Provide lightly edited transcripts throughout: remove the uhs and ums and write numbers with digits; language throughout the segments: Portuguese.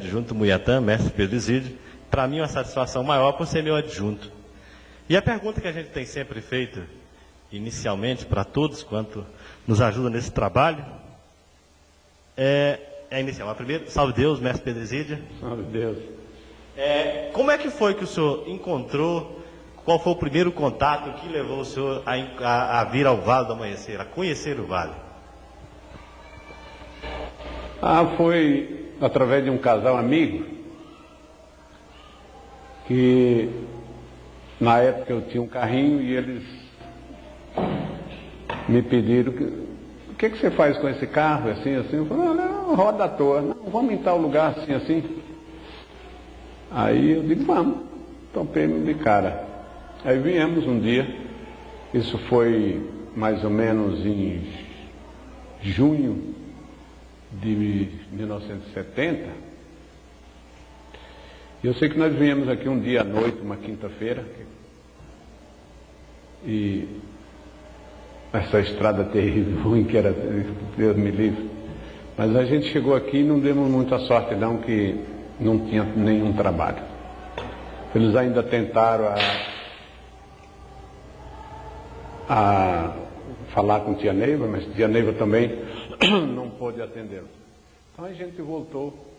adjunto Muiatã, mestre Pedro Isídio. Para mim é uma satisfação maior por ser meu adjunto. E a pergunta que a gente tem sempre feito, inicialmente, para todos quanto nos ajuda nesse trabalho, é inicial. A primeira, salve Deus, mestre Pedro Isídio. Salve Deus. Como é que foi que o senhor encontrou, qual foi o primeiro contato que levou o senhor a vir ao Vale do Amanhecer, a conhecer o Vale? Foi através de um casal amigo, que na época eu tinha um carrinho e eles me pediram, o que você faz com esse carro, assim, assim? Eu falei, não, roda à toa, não, vamos em tal lugar, assim, assim. Aí eu digo, vamos, topei de cara. Aí viemos um dia, isso foi mais ou menos em junho de 1970. E eu sei que nós viemos aqui um dia à noite, uma quinta-feira, e essa estrada terrível, ruim que era, Deus me livre. Mas a gente chegou aqui e não demos muita sorte não, que não tinha nenhum trabalho. Eles ainda tentaram a falar com tia Neiva, mas tia Neiva também não pôde atendê-los. Então a gente voltou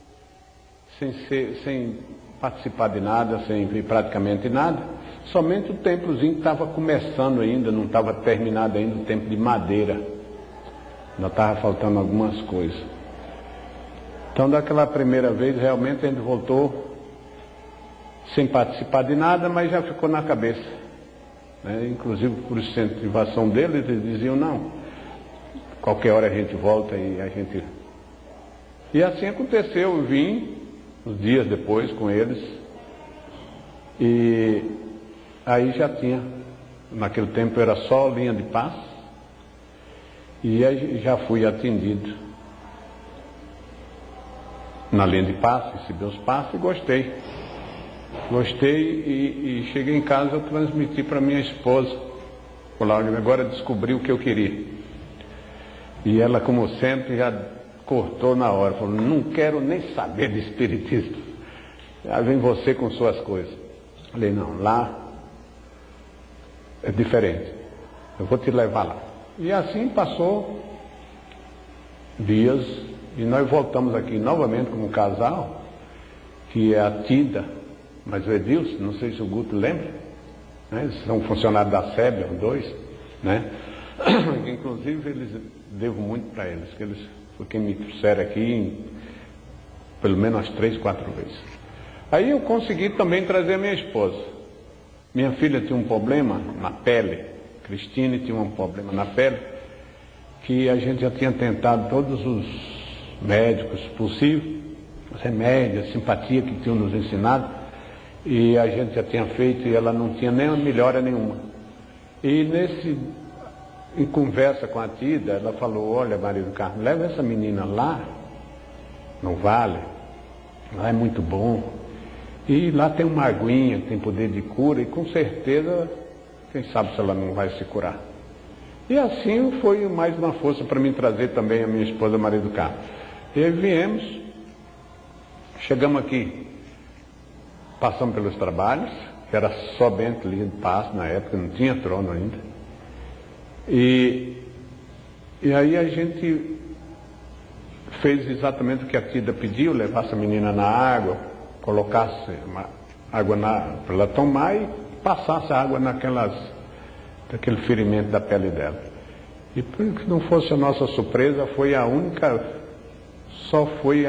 sem participar de nada, sem ver praticamente nada, somente o templozinho que estava começando ainda, não estava terminado ainda, o templo de madeira, ainda estava faltando algumas coisas. Então daquela primeira vez realmente a gente voltou sem participar de nada, mas já ficou na cabeça, né? Inclusive por incentivação deles, eles diziam, não, qualquer hora a gente volta e a gente... E assim aconteceu, eu vim uns dias depois com eles, e aí já tinha, naquele tempo era só linha de passe, e aí já fui atendido na linha de passe, recebi os passes e gostei. E cheguei em casa, eu transmiti para minha esposa, falei, agora descobri o que eu queria. E ela, como sempre, já cortou na hora, falou, não quero nem saber de espiritismo, já vem você com suas coisas. Falei, não, lá é diferente, eu vou te levar lá. E assim passou dias, e nós voltamos aqui novamente como casal, que é a Tida, mas o Edilson, não sei se o Guto lembra, né? Eles são funcionários da SEB, os dois, né? Inclusive eles devo muito para eles, que eles foi quem me trouxeram aqui pelo menos umas 3, 4 vezes. Aí eu consegui também trazer a minha esposa. Minha filha tinha um problema na pele, Cristine tinha um problema na pele, que a gente já tinha tentado todos os médicos possíveis, os remédios, a simpatia que tinham nos ensinado, e a gente já tinha feito e ela não tinha nem melhora nenhuma. E em conversa com a Tida, ela falou, olha, Maria do Carmo, leva essa menina lá, no Vale, lá é muito bom, e lá tem uma aguinha, tem poder de cura, e com certeza, quem sabe se ela não vai se curar. E assim foi mais uma força para mim trazer também a minha esposa Maria do Carmo. E aí viemos, chegamos aqui, passamos pelos trabalhos, que era só Bento Linha de Passo, na época não tinha trono ainda. E aí a gente fez exatamente o que a Tida pediu, levasse a menina na água, colocasse água para ela tomar e passasse a água daquele ferimento da pele dela. E por que não fosse a nossa surpresa, foi a única, só foi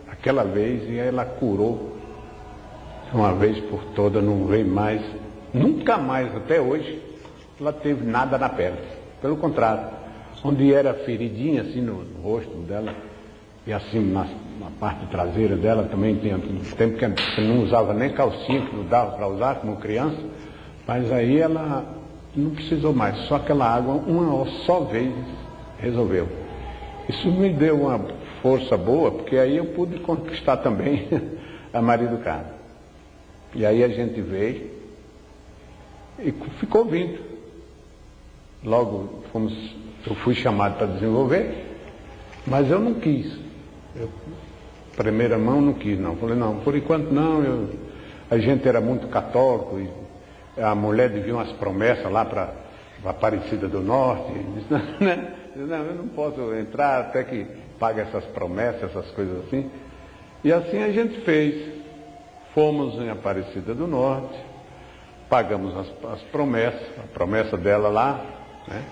aquela vez, e ela curou uma vez por toda, não veio mais, nunca mais até hoje ela teve nada na pele. Pelo contrário, onde era feridinha assim no rosto dela, e assim na parte traseira dela também tinha tempo que você não usava nem calcinha, que não dava para usar como criança, mas aí ela não precisou mais, só aquela água uma só vez resolveu. Isso me deu uma força boa, porque aí eu pude conquistar também a Maria do Carmo. E aí a gente veio e ficou vindo. Logo eu fui chamado para desenvolver, mas eu não quis. primeira mão não quis, não. Falei, não, por enquanto não, a gente era muito católico, e a mulher devia umas promessas lá para a Aparecida do Norte. Disse, não, eu não posso entrar até que pague essas promessas, essas coisas assim. E assim a gente fez. Fomos em Aparecida do Norte, pagamos as promessas, a promessa dela lá, né?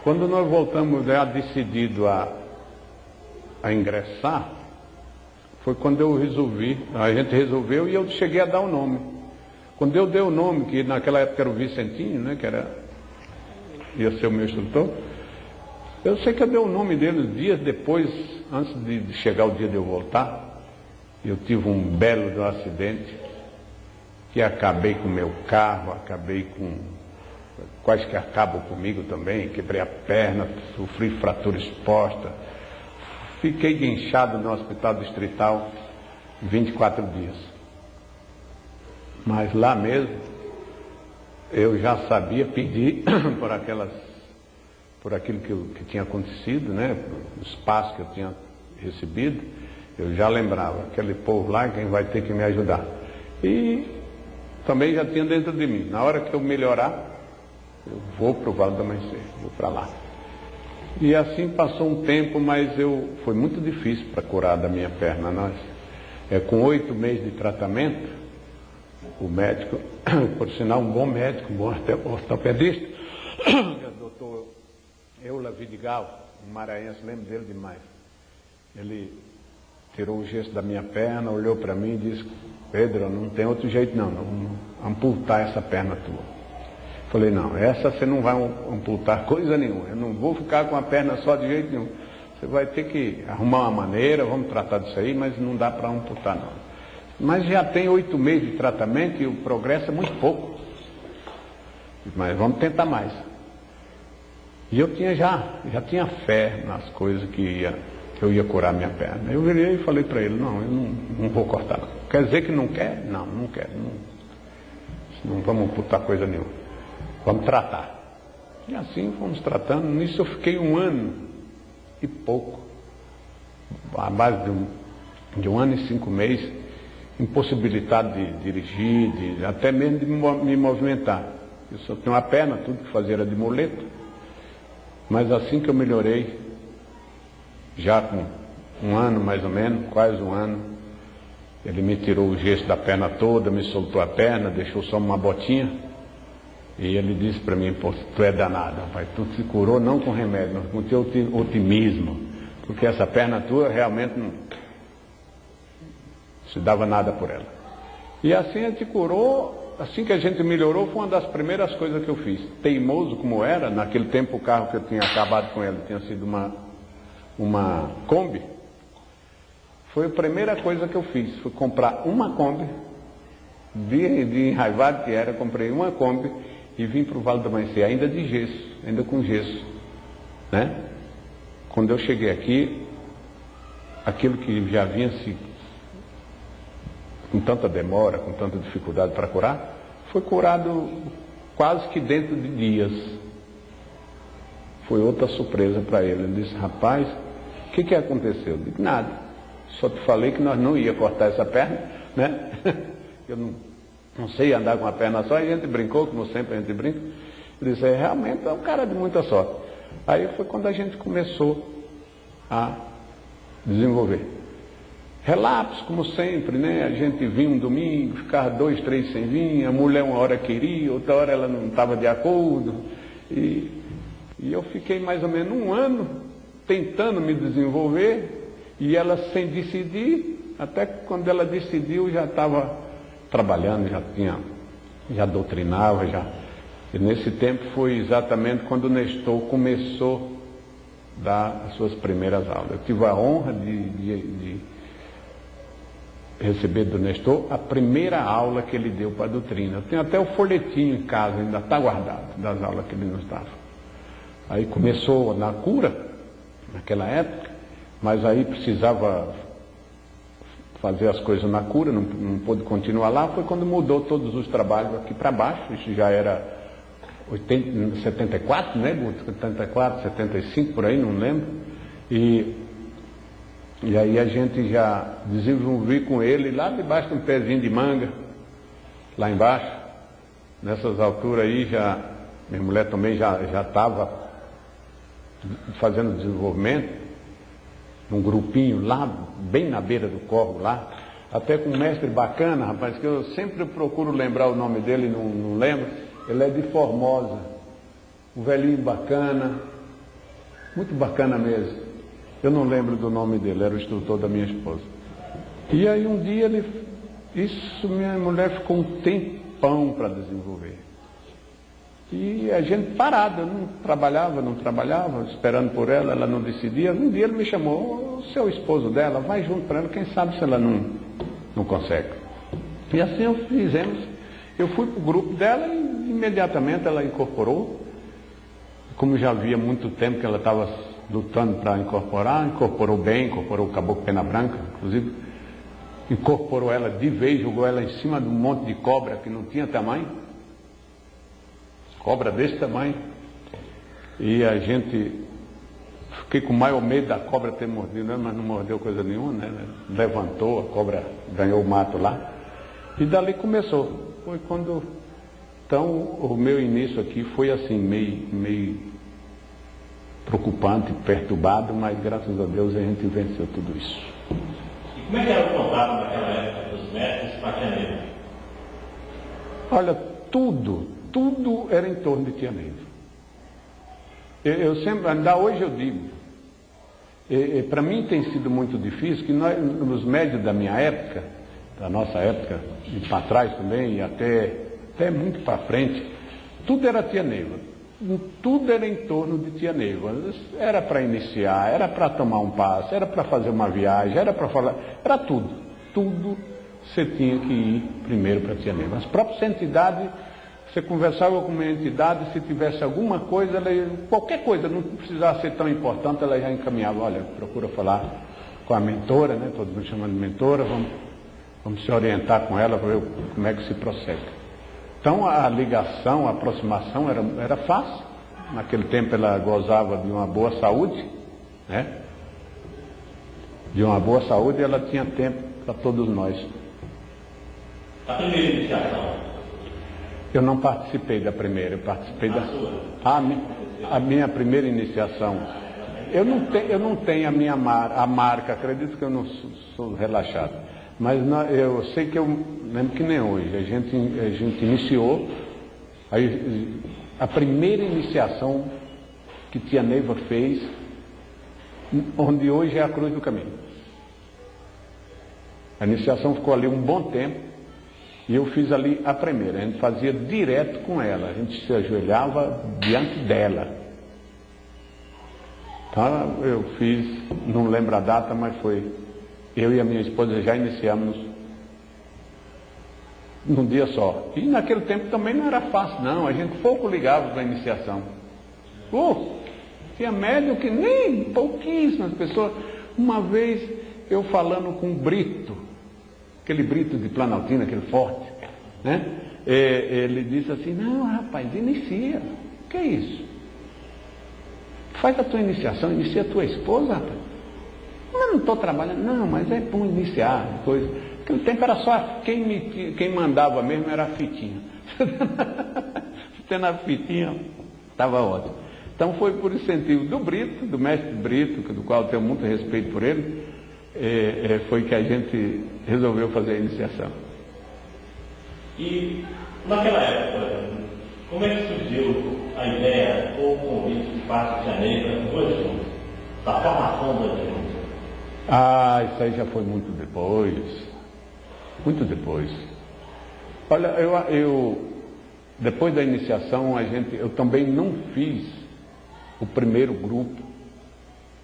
Quando nós voltamos já decidido a ingressar, foi quando a gente resolveu e eu cheguei a dar o nome. Quando eu dei o nome, que naquela época era o Vicentinho, né, ia ser o meu instrutor, eu sei que eu dei o nome dele dias depois, antes de chegar o dia de eu voltar. Eu tive um belo de um acidente, que acabei com o meu carro, quase que acabam comigo também, quebrei a perna, sofri fratura exposta, fiquei guinchado no hospital distrital 24 dias. Mas lá mesmo, eu já sabia pedir por aquilo que tinha acontecido, né, os passos que eu tinha recebido. Eu já lembrava, aquele povo lá, quem vai ter que me ajudar. E também já tinha dentro de mim, na hora que eu melhorar, eu vou para o Vale do Amanhecer, vou para lá. E assim passou um tempo, mas foi muito difícil para curar da minha perna. Com 8 meses de tratamento, o médico, por sinal um bom médico, um bom ortopedista, o doutor Eula Vidigal, um maranhense, lembro dele demais. Ele tirou o gesso da minha perna, olhou para mim e disse, Pedro, não tem outro jeito não, vamos amputar essa perna tua. Falei, não, essa você não vai amputar coisa nenhuma, eu não vou ficar com a perna só de jeito nenhum. Você vai ter que arrumar uma maneira, vamos tratar disso aí, mas não dá para amputar não. Mas já tem 8 meses de tratamento e o progresso é muito pouco. Mas vamos tentar mais. E eu já tinha fé nas coisas que eu ia curar minha perna. Eu virei e falei para ele, não, eu não vou cortar não. Quer dizer que não quer? Não, não quero. Não vamos amputar coisa nenhuma. Vamos tratar. E assim fomos tratando. Nisso eu fiquei 1 ano e pouco. À base de 1 ano e 5 meses, impossibilitado de dirigir, até mesmo de me movimentar. Eu só tinha uma perna, tudo que fazia era de muleta. Mas assim que eu melhorei, já com 1 ano mais ou menos, quase 1 ano, ele me tirou o gesso da perna toda, me soltou a perna, deixou só uma botinha, e ele disse para mim, pô, tu é danado, rapaz, tu se curou não com remédio, mas com teu otimismo, porque essa perna tua realmente não se dava nada por ela. E assim a gente curou, assim que a gente melhorou, foi uma das primeiras coisas que eu fiz. Teimoso como era, naquele tempo o carro que eu tinha acabado com ele tinha sido uma Kombi. Foi a primeira coisa que eu fiz, foi comprar uma Kombi, de enraivado que era, comprei uma Kombi e vim para o Vale do Amanhecer, ainda de gesso, ainda com gesso, né? Quando eu cheguei aqui, aquilo que já vinha se com tanta demora, com tanta dificuldade para curar, foi curado quase que dentro de dias. Foi outra surpresa para ele. Ele disse, rapaz, o que aconteceu? Eu disse, nada, só te falei que nós não ia cortar essa perna, né? Eu não sei andar com a perna só, e a gente brincou, como sempre a gente brinca. Ele disse, realmente é um cara de muita sorte. Aí foi quando a gente começou a desenvolver. Relapsos, como sempre, né? A gente vinha um domingo, ficava 2, 3 sem vir, a mulher uma hora queria, outra hora ela não estava de acordo. E eu fiquei mais ou menos 1 ano tentando me desenvolver, e ela sem decidir, até que quando ela decidiu já estava trabalhando, já doutrinava, E nesse tempo foi exatamente quando o Nestor começou a dar as suas primeiras aulas. Eu tive a honra de receber do Nestor a primeira aula que ele deu para a doutrina. Eu tenho até o folhetinho em casa, ainda está guardado, das aulas que ele nos dava. Aí começou na cura, naquela época, mas aí precisava fazer as coisas na cura, não pôde continuar lá, foi quando mudou todos os trabalhos aqui para baixo, isso já era 74, né? 74, 75, por aí, não lembro. E E aí a gente já desenvolveu com ele lá debaixo de um pezinho de manga, lá embaixo. Nessas alturas aí minha mulher também já estava fazendo desenvolvimento, num grupinho lá, bem na beira do córrego lá, até com um mestre bacana, rapaz, que eu sempre procuro lembrar o nome dele, não lembro. Ele é de Formosa, um velhinho bacana, muito bacana mesmo. Eu não lembro do nome dele, era o instrutor da minha esposa. E aí um dia minha mulher ficou um tempão para desenvolver. E a gente parado, eu não trabalhava, esperando por ela, ela não decidia. Um dia ele me chamou, o seu esposo dela, vai junto para ela, quem sabe se ela não consegue. E assim fizemos. Eu fui para o grupo dela e imediatamente ela incorporou. Como já havia muito tempo que ela estava lutando para incorporar, incorporou bem, incorporou o Caboclo Pena Branca, inclusive incorporou ela de vez, jogou ela em cima de um monte de cobra que não tinha tamanho, cobra desse tamanho, e a gente, fiquei com o maior medo da cobra ter mordido, né? Mas não mordeu coisa nenhuma, né? Levantou, a cobra ganhou o mato lá, e dali começou. Foi quando, então o meu início aqui foi assim, meio preocupante, perturbado, mas graças a Deus a gente venceu tudo isso. E como é que era o contato naquela época dos mestres com a Tia Neiva? Olha, tudo era em torno de Tia Neiva. Eu sempre, ainda hoje eu digo, para mim tem sido muito difícil que nós, nos médios da minha época, da nossa época, e para trás também, e até muito para frente, tudo era Tia Neiva. Tudo era em torno de Tia Neiva. Era para iniciar, era para tomar um passo, era para fazer uma viagem, era para falar, era tudo. Tudo você tinha que ir primeiro para Tia Neiva. As próprias entidades, você conversava com uma entidade, se tivesse alguma coisa, qualquer coisa, não precisava ser tão importante, ela já encaminhava, olha, procura falar com a mentora, né? Todo mundo chamando de mentora, vamos se orientar com ela para ver como é que se procede. Então a ligação, a aproximação era fácil. Naquele tempo ela gozava de uma boa saúde, né? De uma boa saúde, e ela tinha tempo para todos nós. A primeira iniciação? Eu não participei da primeira, eu participei da sua? A minha primeira iniciação. Eu não tenho a marca, acredito que eu não sou relaxado. Mas eu sei que eu lembro que nem hoje, a gente iniciou, a primeira iniciação que Tia Neiva fez, onde hoje é a Cruz do Caminho. A iniciação ficou ali um bom tempo, e eu fiz ali a primeira, a gente fazia direto com ela, a gente se ajoelhava diante dela. Então eu fiz, não lembro a data, mas foi... Eu e a minha esposa já iniciamos num dia só. E naquele tempo também não era fácil, não. A gente pouco ligava para a iniciação. Tinha médium que nem pouquíssimas pessoas. Uma vez eu falando com o Brito, aquele Brito de Planaltina, aquele forte, né? Ele disse assim, não, rapaz, inicia. O que é isso? Faz a tua iniciação, inicia a tua esposa, rapaz. Mas não estou trabalhando, não, mas é bom iniciar, depois. Naquele tempo era só quem mandava mesmo era a fitinha. Tendo a fitinha, estava ótimo. Então foi por incentivo do Brito, do mestre Brito, do qual eu tenho muito respeito por ele, foi que a gente resolveu fazer a iniciação. E naquela época, como é que surgiu a ideia ou o convite de parte de janeiro hoje, da formação do Adjunto? Isso aí já foi muito depois. Muito depois. Olha, eu depois da iniciação, eu também não fiz o primeiro grupo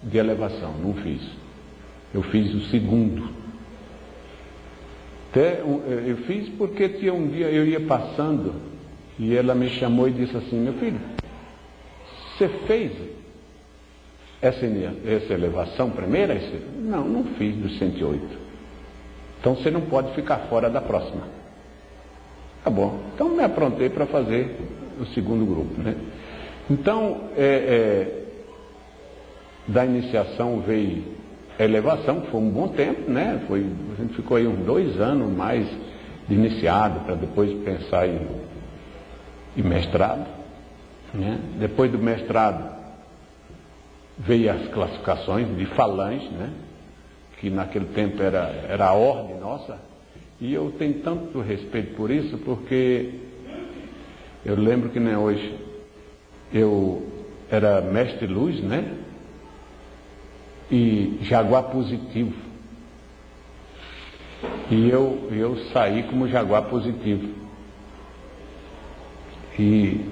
de elevação, não fiz. Eu fiz o segundo. Eu fiz porque tinha um dia, eu ia passando, e ela me chamou e disse assim, meu filho, você fez essa elevação primeira? Não fiz do 108. Então você não pode ficar fora da próxima. Tá bom. Então me aprontei para fazer o segundo grupo, né? Então, da iniciação veio elevação, que foi um bom tempo, né? A gente ficou aí uns 2 anos mais de iniciado, para depois pensar em mestrado, né? Depois do mestrado veio as classificações de falange, né? Que naquele tempo era a ordem nossa, e eu tenho tanto respeito por isso, porque eu lembro que nem hoje, eu era mestre luz, né? E jaguar positivo. E eu saí como jaguar positivo. E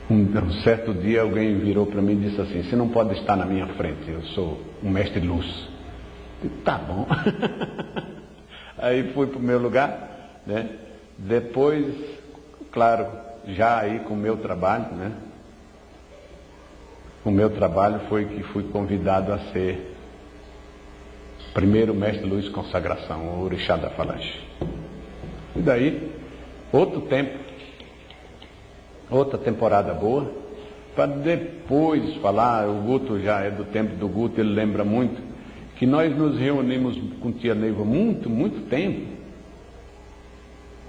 um certo dia alguém virou para mim e disse assim: você não pode estar na minha frente, eu sou um mestre luz. Eu disse, tá bom. Aí fui para o meu lugar, né? Depois, claro, já aí com o meu trabalho, né? O meu trabalho foi que fui convidado a ser primeiro mestre luz consagração, o orixá da falange. E daí, outro tempo, outra temporada boa, para depois falar, o Guto já é do tempo do Guto, ele lembra muito, que nós nos reunimos com tia Neiva muito tempo,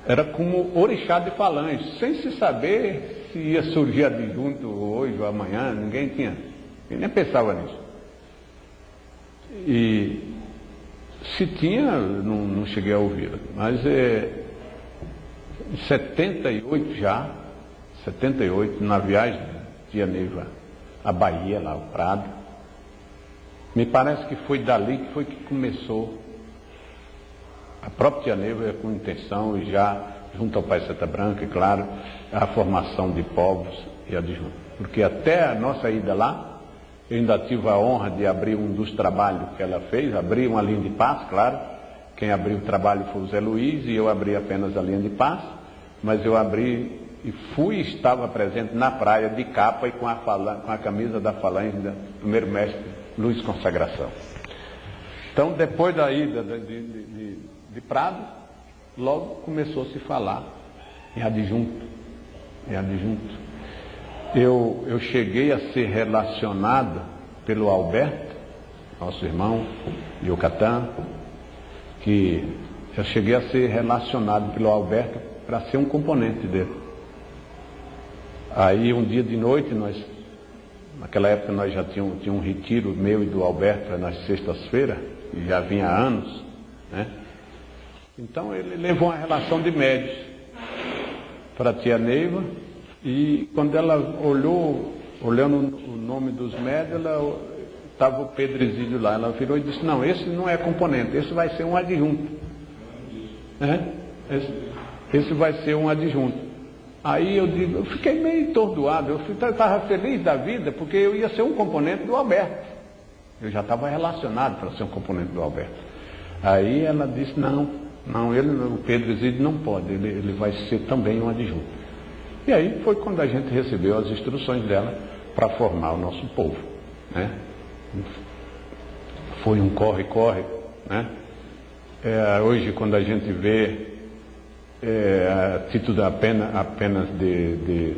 era como orixá de falange, sem se saber se ia surgir adjunto hoje ou amanhã, ninguém nem pensava nisso. E se tinha, não cheguei a ouvir, mas em 78 já, 78, na viagem de tia Neiva à Bahia, lá, o Prado, me parece que foi dali que começou a própria tia Neiva com intenção e já junto ao Pai Seta Branca, e claro, a formação de povos e adjuntos. Porque até a nossa ida lá, eu ainda tive a honra de abrir um dos trabalhos que ela fez, abrir uma linha de paz, claro. Quem abriu o trabalho foi o Zé Luiz e eu abri apenas a linha de paz, mas eu abri e estava presente na praia de capa e com a camisa da falange do primeiro mestre Luz Consagração. Então, depois da ida de Prado, logo começou a se falar em adjunto. Eu cheguei a ser relacionado pelo Alberto, nosso irmão, Yucatán, que eu cheguei a ser relacionado pelo Alberto para ser um componente dele. Aí um dia de noite, naquela época nós já tínhamos um retiro meu e do Alberto nas sextas-feiras, e já vinha há anos, né? Então ele levou uma relação de médios para a tia Neiva, e quando ela olhando o nome dos médios, estava o Pedro Exílio lá, ela virou e disse: não, esse não é componente, esse vai ser um adjunto, né? Esse vai ser um adjunto. Aí eu fiquei meio atordoado, eu estava feliz da vida, porque eu ia ser um componente do Alberto. Eu já estava relacionado para ser um componente do Alberto. Aí ela disse: não, o Pedro Exílio não pode, ele vai ser também um adjunto. E aí foi quando a gente recebeu as instruções dela para formar o nosso povo, né? Foi um corre-corre, né? Hoje, quando a gente vê a título apenas de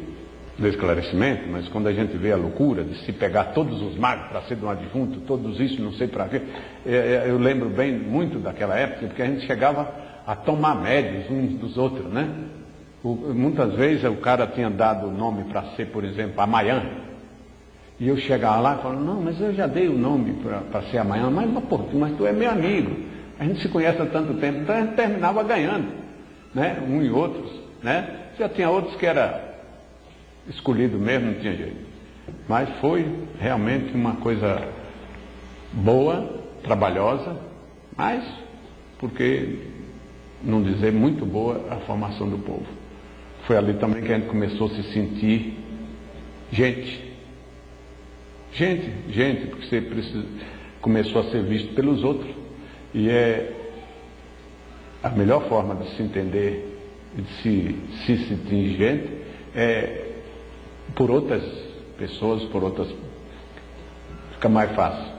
esclarecimento, mas quando a gente vê a loucura de se pegar todos os magos para ser de um adjunto, todos isso, não sei para quê, eu lembro bem muito daquela época, porque a gente chegava a tomar médios uns dos outros, né? Muitas vezes o cara tinha dado o nome para ser, por exemplo, Amanhã, e eu chegava lá e falava: não, mas eu já dei o nome para ser Amanhã, mas tu é meu amigo, a gente se conhece há tanto tempo, então a gente terminava ganhando, né? Um e outros, né? Já tinha outros que era escolhido mesmo, não tinha jeito. Mas foi realmente uma coisa boa, trabalhosa, mas, porque não dizer muito boa, a formação do povo. Foi ali também que a gente começou a se sentir gente, porque você começou a ser visto pelos outros, e a melhor forma de se entender, de se sentir gente, é por outras pessoas, fica mais fácil.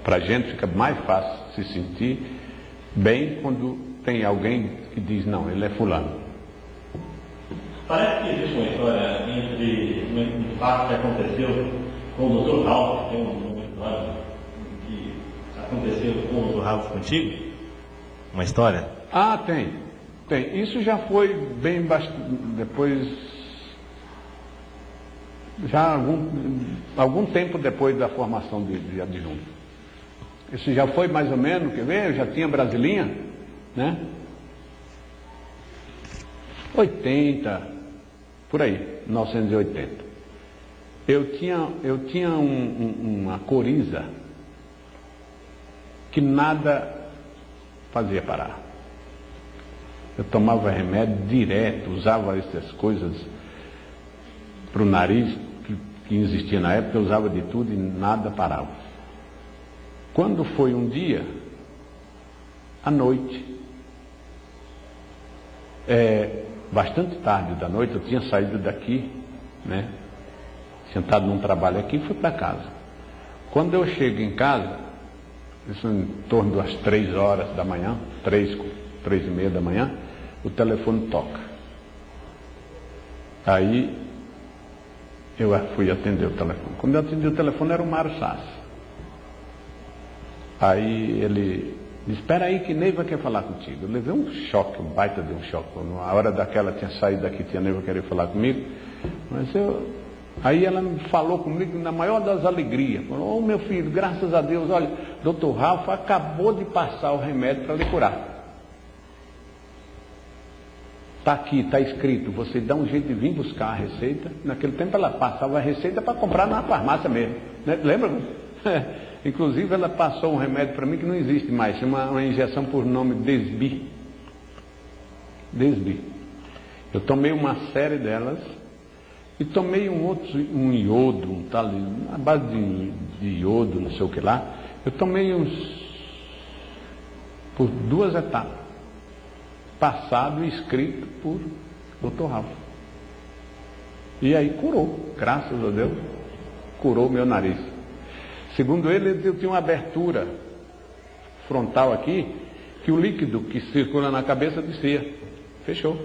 Para a gente fica mais fácil se sentir bem quando tem alguém que diz: não, ele é fulano. Parece que existe uma história entre um fato que aconteceu com o Dr. Ralph, que tem uma história Ralph contigo? Uma história? Ah, tem. Isso já foi bem depois, já algum tempo depois da formação de adjunto. Isso já foi mais ou menos, quer ver? Eu já tinha Brasilinha, né? 80, por aí, 1980. Eu tinha uma coriza que nada fazia parar. Eu tomava remédio direto, usava essas coisas para o nariz, que existia na época, eu usava de tudo e nada parava. Quando foi um dia, à noite, bastante tarde da noite, eu tinha saído daqui, né? Sentado num trabalho aqui, fui para casa. Quando eu chego em casa, isso em torno das 3 horas da manhã, 3h30 da manhã, o telefone toca. Aí eu fui atender o telefone. Quando eu atendi o telefone era o Mário Sassi. Aí ele disse, espera aí que Neiva quer falar contigo. Eu levei um choque, um baita de um choque. Na hora daquela tinha saído daqui, tinha Neiva querer falar comigo. Mas aí ela me falou comigo na maior das alegrias. Falou, meu filho, graças a Deus, olha, doutor Ralph acabou de passar o remédio para lhe curar. Está aqui, está escrito, você dá um jeito de vir buscar a receita. Naquele tempo ela passava a receita para comprar na farmácia mesmo, né? Lembra? Inclusive ela passou um remédio para mim que não existe mais, uma injeção por nome Desbi. Eu tomei uma série delas e tomei um iodo, a base de iodo, não sei o que lá. Eu tomei por 2 etapas. Passado e escrito por Dr. Ralph. E aí curou, graças a Deus, curou o meu nariz. Segundo ele, eu tinha uma abertura frontal aqui, que o líquido que circula na cabeça descia. Fechou.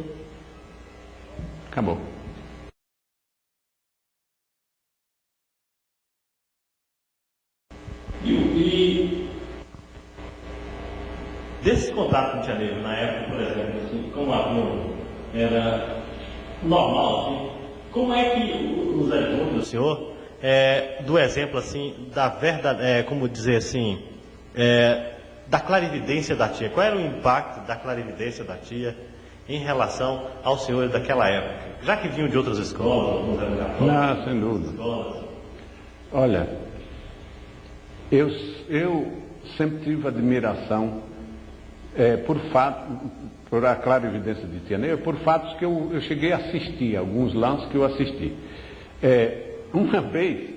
Acabou. E desse contato com o Tia Neiva, na época, por exemplo, assim, como aluno, era normal, assim, como é que os alunos do senhor, do exemplo, assim, da verdade, como dizer assim, da clarividência da tia, qual era o impacto da clarividência da tia em relação ao senhor daquela época? Já que vinham de outras escolas, alguns eram católicos, não, sem dúvida. Escolas. Olha, eu sempre tive admiração por a clarividência de Tia Neiva, por fatos que eu cheguei a assistir, alguns lances que eu assisti. Uma vez,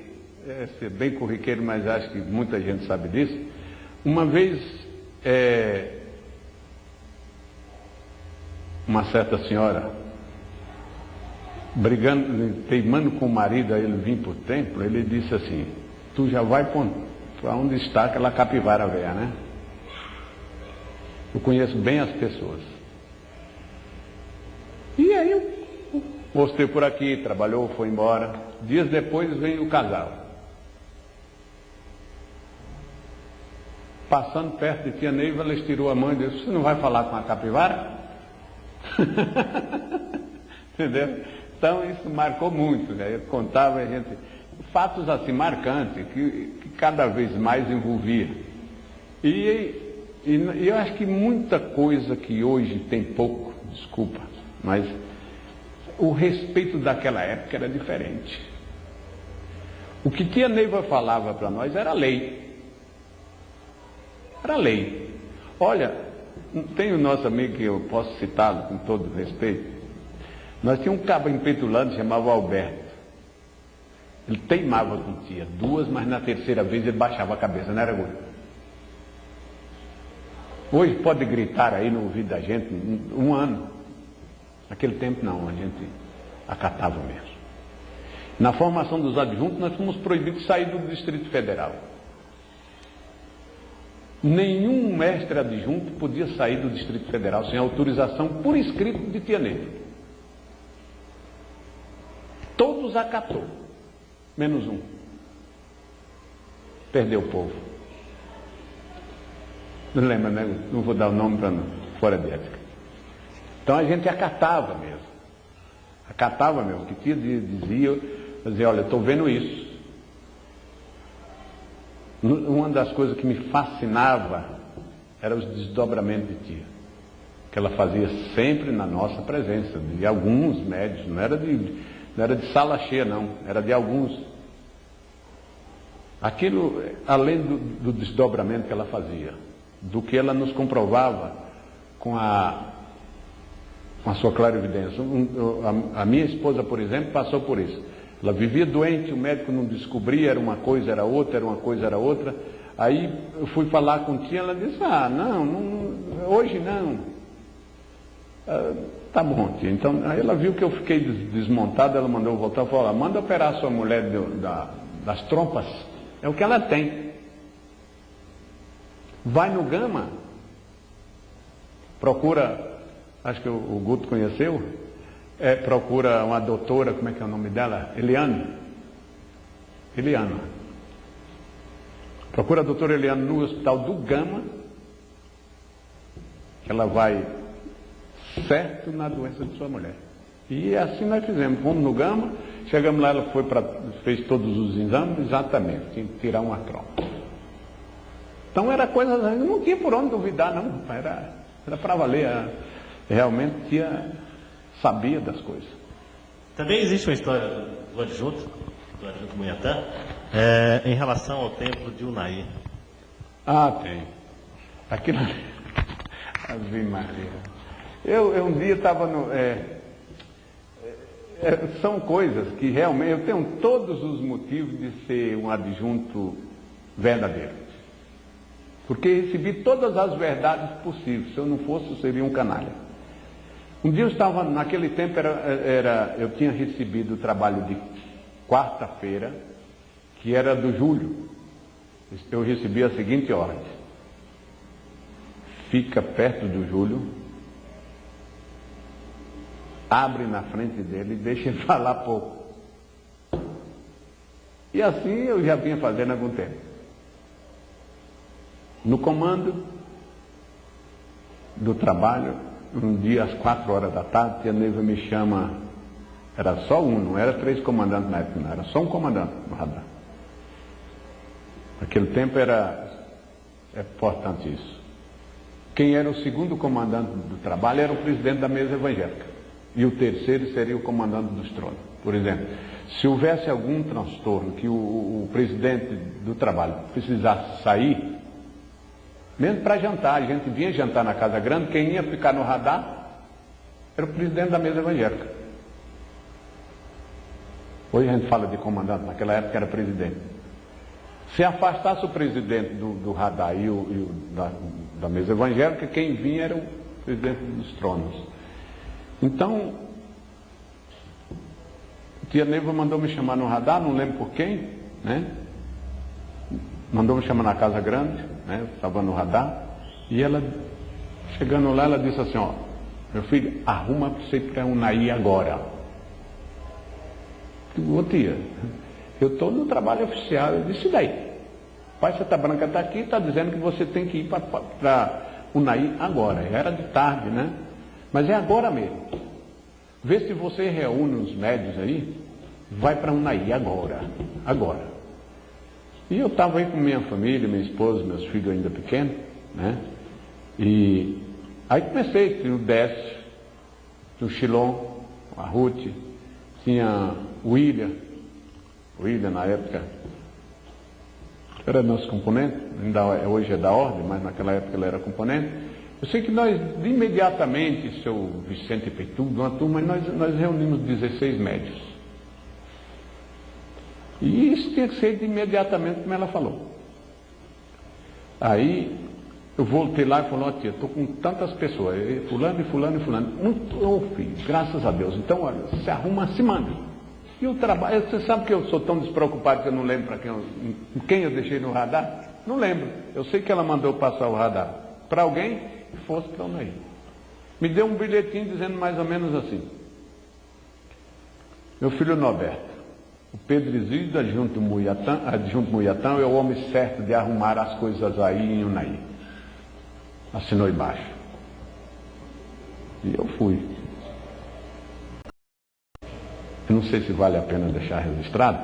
ser bem corriqueiro, mas acho que muita gente sabe disso, uma vez uma certa senhora brigando, teimando com o marido, aí ele vinha para o templo, ele disse assim, tu já vai para onde está aquela capivara velha, né? Eu conheço bem as pessoas. E aí eu mostrei por aqui, trabalhou, foi embora. Dias depois veio o casal. Passando perto de Tia Neiva, ela estirou a mão e disse, você não vai falar com a capivara? Entendeu? Então isso marcou muito, né? Eu contava, fatos assim marcantes, que cada vez mais envolvia. E eu acho que muita coisa que hoje tem pouco, desculpa, mas o respeito daquela época era diferente. O que Tia Neiva falava para nós era lei. Era lei. Olha, tem o nosso amigo que eu posso citá-lo com todo respeito. Nós tínhamos um cabo empetulante chamado Alberto. Ele teimava com tia, 2, mas na terceira vez ele baixava a cabeça, não era gordo. Hoje pode gritar aí no ouvido da gente, 1 ano. Naquele tempo não, a gente acatava mesmo. Na formação dos adjuntos nós fomos proibidos de sair do Distrito Federal. Nenhum mestre adjunto podia sair do Distrito Federal sem autorização por escrito de Tia Neiva. Todos acatou, menos um. Perdeu o povo. Não lembra, né? Não vou dar o nome para fora de ética. Então a gente acatava mesmo. Acatava mesmo. Que tia dizia, olha, estou vendo isso. Uma das coisas que me fascinava era os desdobramentos de tia. Que ela fazia sempre na nossa presença, de alguns médios, não era de sala cheia não, era de alguns. Aquilo, além do desdobramento que ela fazia, do que ela nos comprovava com a sua clarividência. A minha esposa, por exemplo, passou por isso. Ela vivia doente, o médico não descobria, era uma coisa, era outra, era uma coisa, era outra. Aí eu fui falar com tia, ela disse, não, hoje não. Tá bom, tia. Então, aí ela viu que eu fiquei desmontado, ela mandou eu voltar e falou, manda operar sua mulher das trompas. É o que ela tem. Vai no Gama, procura, acho que o Guto conheceu, procura uma doutora, como é que é o nome dela? Eliana. Procura a doutora Eliana no hospital do Gama, que ela vai certo na doença de sua mulher. E assim nós fizemos, fomos no Gama, chegamos lá, ela fez todos os exames, exatamente, tinha que tirar uma trompa. Então era coisa, não tinha por onde duvidar não, era para valer, realmente sabia das coisas. Também existe uma história do adjunto Munhatã, em relação ao templo de Unai. Tem. Aquilo Ave Maria. Eu um dia estava no... são coisas que realmente... Eu tenho todos os motivos de ser um adjunto verdadeiro. Porque recebi todas as verdades possíveis. Se eu não fosse, eu seria um canalha. Um dia eu estava... Naquele tempo eu tinha recebido o trabalho de quarta-feira, que era do Júlio. Eu recebi a seguinte ordem. Fica perto do Júlio, abre na frente dele e deixa ele falar pouco. E assim eu já vinha fazendo há algum tempo. No comando do trabalho, um dia às 4 horas da tarde, tia Neiva me chama, era só um, não era 3 comandantes na época, não, era só um comandante no radar. Naquele tempo é importante isso. Quem era o segundo comandante do trabalho era o presidente da mesa evangélica. E o terceiro seria o comandante dos tronos. Por exemplo, se houvesse algum transtorno que o presidente do trabalho precisasse sair, mesmo para jantar, a gente vinha jantar na Casa Grande, quem ia ficar no radar era o presidente da mesa evangélica. Hoje a gente fala de comandante, naquela época era presidente. Se afastasse o presidente do radar e da mesa evangélica, quem vinha era o presidente dos tronos. Então, tia Neiva mandou me chamar no radar, não lembro por quem, né? Mandou me chamar na Casa Grande, né? Eu estava no radar, e ela, chegando lá, ela disse assim, meu filho, arruma para você ir para Unai agora. Ô tia, eu estou no trabalho oficial. Eu disse, daí? Pai, Santa Branca está aqui, está dizendo que você tem que ir para Unai agora. Era de tarde, né? Mas é agora mesmo. Vê se você reúne os médios aí, vai para Unai agora. E eu estava aí com minha família, minha esposa, meus filhos ainda pequenos, né? E aí comecei, tinha o Décio, tinha o Chilon, a Ruth, tinha o William na época era nosso componente, ainda hoje é da ordem, mas naquela época ele era componente. Eu sei que nós, imediatamente, seu Vicente Peitudo, uma turma, nós reunimos 16 médios. E isso tinha que ser imediatamente, como ela falou. Aí eu voltei lá e falei, tia, estou com tantas pessoas, fulano e fulano e fulano. Filho, graças a Deus. Então, olha, se arruma, se manda. E o trabalho, você sabe que eu sou tão despreocupado que eu não lembro para quem eu deixei no radar? Não lembro. Eu sei que ela mandou passar o radar para alguém e fosse para onde ir. Me deu um bilhetinho dizendo mais ou menos assim. Meu filho Norberto, o Pedro Isidro, adjunto Munhatã, é o homem certo de arrumar as coisas aí em Unai. assinou embaixo. E eu fui. Eu não sei se vale a pena deixar registrado,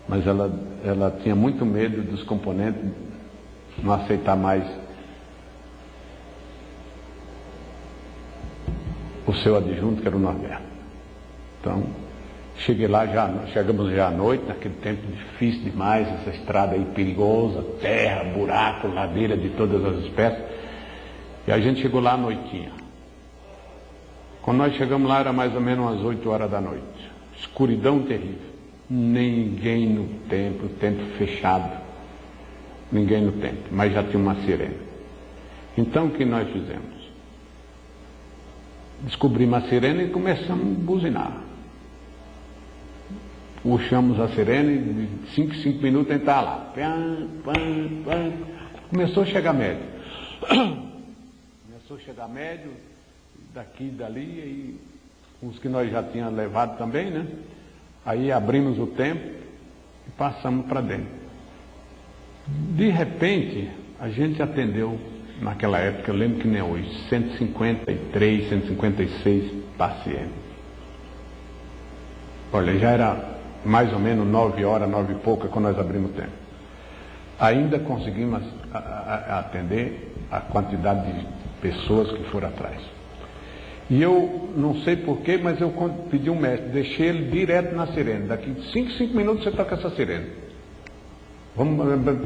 mas ela tinha muito medo dos componentes não aceitar mais o seu adjunto, que era o Norberto. Então, chegamos já à noite, naquele tempo difícil demais, essa estrada aí perigosa, terra, buraco, ladeira de todas as espécies. E a gente chegou lá à noitinha. Quando nós chegamos lá, era mais ou menos umas 8 horas da noite. Escuridão terrível. Ninguém no templo, o templo fechado. Ninguém no templo, mas já tinha uma sirene. Então, o que nós fizemos? Descobrimos a sirene e começamos a buzinar. Puxamos a sirene, de 5 minutos a gente estava lá. Começou a chegar médio. Começou a chegar médio, daqui e dali, e os que nós já tínhamos levado também, né? Aí abrimos o templo e passamos para dentro. De repente, a gente atendeu, naquela época, eu lembro que nem hoje, 153, 156 pacientes. Olha, já era mais ou menos 9 horas, 9 e pouca, quando nós abrimos o templo. Ainda conseguimos atender a quantidade de pessoas que foram atrás. E eu não sei porquê, mas eu pedi um mestre, deixei ele direto na sirene. Daqui 5 minutos você toca essa sirene.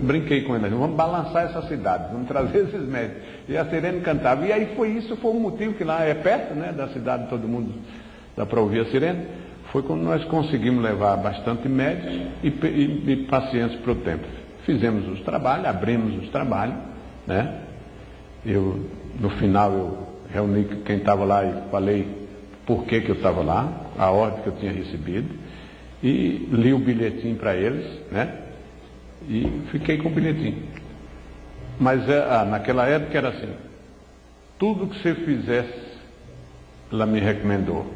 Brinquei com ele, vamos balançar essa cidade, vamos trazer esses médicos. E a sirene cantava. E aí isso foi um motivo que lá é perto, né, da cidade, todo mundo dá para ouvir a sirene. Foi quando nós conseguimos levar bastante médicos e pacientes para o templo. Fizemos os trabalhos, abrimos os trabalhos, né? No final eu reuni quem estava lá e falei por que eu estava lá, a ordem que eu tinha recebido, e li o bilhetinho para eles, né? E fiquei com o bilhetinho. Mas naquela época era assim, tudo que você fizesse, ela me recomendou,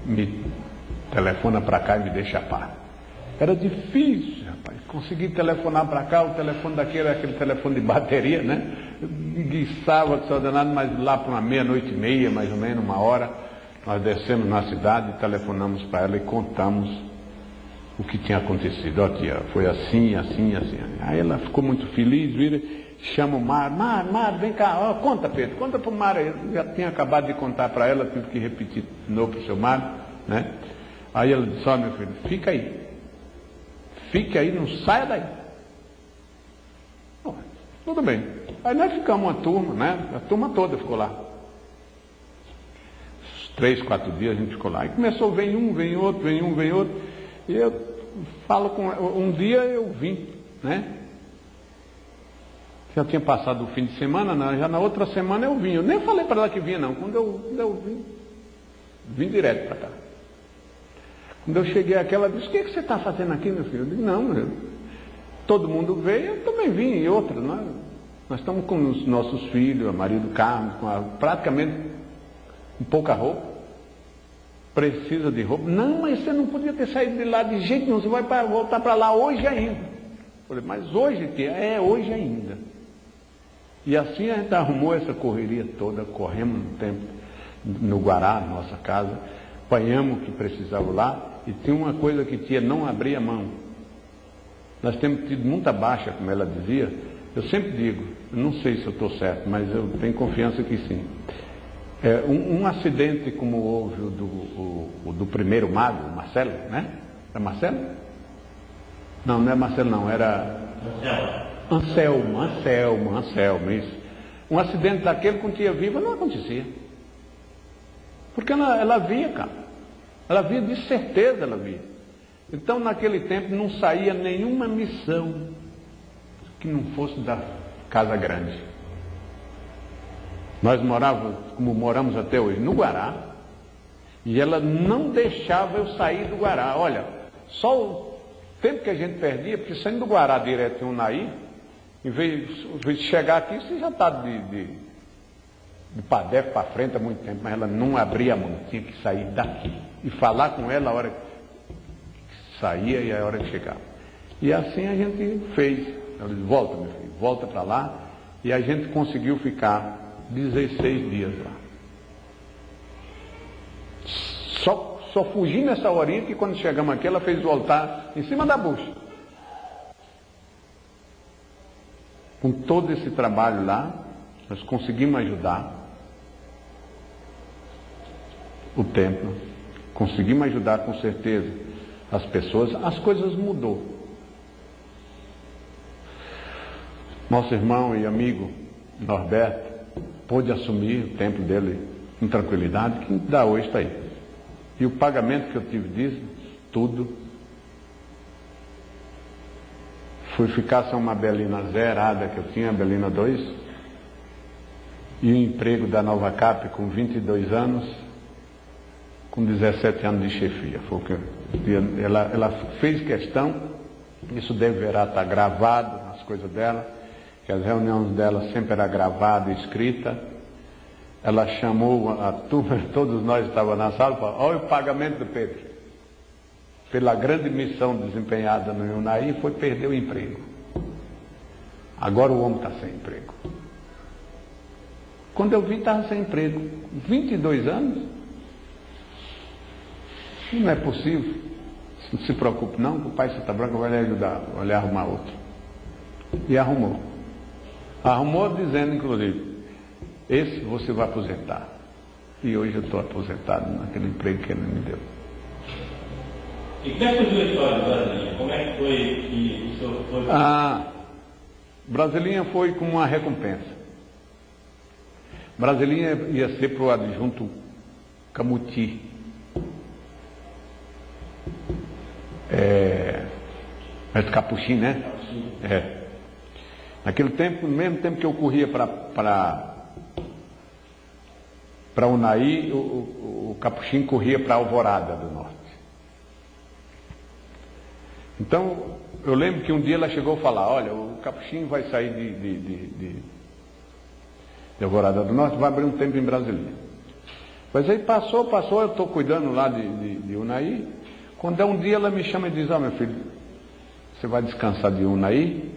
me telefona para cá e me deixa a par. Era difícil, rapaz, conseguir telefonar para cá, o telefone daqui era aquele telefone de bateria, né? Guiçava que só danado, mas lá para uma 00:30, mais ou menos, 1 hora, nós descemos na cidade, telefonamos para ela e contamos o que tinha acontecido. Ó, tia, foi assim, assim, assim. Aí ela ficou muito feliz, vira, chama o Mário, vem cá, ó, conta, Pedro, conta para o Mário. Eu já tinha acabado de contar para ela, tive que repetir de novo para o seu Mário, né? Aí ela disse, ó, meu filho, fica aí, não saia daí. Bom, tudo bem. Aí nós ficamos uma turma, né? A turma toda ficou lá. 3, 4 dias a gente ficou lá. E começou, vem um, vem outro, vem um, vem outro. E eu falo com ela, um dia eu vim, né? Já tinha passado o fim de semana, já na outra semana eu vim. Eu nem falei para ela que vinha, não. Quando eu vim direto para cá. Quando eu cheguei aqui, ela disse, o que você está fazendo aqui, meu filho? Eu disse, não, todo mundo veio, eu também vim, e outra, nós estamos com os nossos filhos, a Maria do Carmo, praticamente com pouca roupa, precisa de roupa. Não, mas você não podia ter saído de lá de jeito nenhum, você vai voltar para lá hoje ainda. Eu falei, mas hoje que é hoje ainda. E assim a gente arrumou essa correria toda, corremos no tempo, no Guará, nossa casa, apanhamos o que precisava lá, e tinha uma coisa que tia não abria a mão. Nós temos tido muita baixa, como ela dizia. Eu sempre digo, eu não sei se eu estou certo, mas eu tenho confiança que sim. Um acidente como houve o do primeiro mago, Marcelo, né? Era Marcelo? Não é Marcelo não, era Anselmo, isso. Um acidente daquele com tia viva não acontecia. Porque ela via, cara. Ela via, de certeza ela via. Então, naquele tempo, não saía nenhuma missão que não fosse da Casa Grande. Nós morávamos, como moramos até hoje, no Guará, e ela não deixava eu sair do Guará. Olha, só o tempo que a gente perdia, porque saindo do Guará direto em Unaí, em vez de chegar aqui, você já está de Padef para frente há muito tempo, mas ela não abria a mão, tinha que sair daqui e falar com ela a hora que saía e a hora que chegava. E assim a gente fez. Ela disse, volta, meu filho, volta para lá. E a gente conseguiu ficar 16 dias lá. Só fugi nessa horinha que quando chegamos aqui ela fez o altar em cima da bucha. Com todo esse trabalho lá, nós conseguimos ajudar o templo, conseguimos ajudar com certeza as pessoas, as coisas mudou. Nosso irmão e amigo Norberto pôde assumir o templo dele com tranquilidade, que dá hoje está aí. E o pagamento que eu tive disso, tudo, fui ficar sem uma Belina zerada que eu tinha, a Belina 2, e o emprego da Nova Cap com 22 anos, com 17 anos de chefia. Foi o que ela fez questão, isso deverá estar gravado nas coisas dela, que as reuniões dela sempre era gravada e escrita. Ela chamou a turma, todos nós estávamos na sala, e falou: olha o pagamento do Pedro. Pela grande missão desempenhada no Unaí, foi perder o emprego. Agora o homem está sem emprego. Quando eu vi, estava sem emprego. 22 anos? Não é possível. Não se preocupe não, que o pai Santa Branca vai lhe ajudar, vai lhe arrumar outro. E arrumou. Arrumou dizendo, inclusive, esse você vai aposentar. E hoje eu estou aposentado naquele emprego que ele me deu. E como é que surgiu a história do Brasilinha? Como é que foi que o senhor foi? Brasilinha foi como uma recompensa. Brasilinha ia ser para o adjunto Camuti. É de Capuchinho, né? É. Naquele tempo, no mesmo tempo que eu corria para Unaí, o Capuchinho corria para Alvorada do Norte. Então, eu lembro que um dia ela chegou a falar: olha, o Capuchinho vai sair de Alvorada do Norte, vai abrir um tempo em Brasília. Mas aí passou, eu estou cuidando lá de Unaí. Quando é um dia ela me chama e diz: ó, meu filho, você vai descansar de Unaí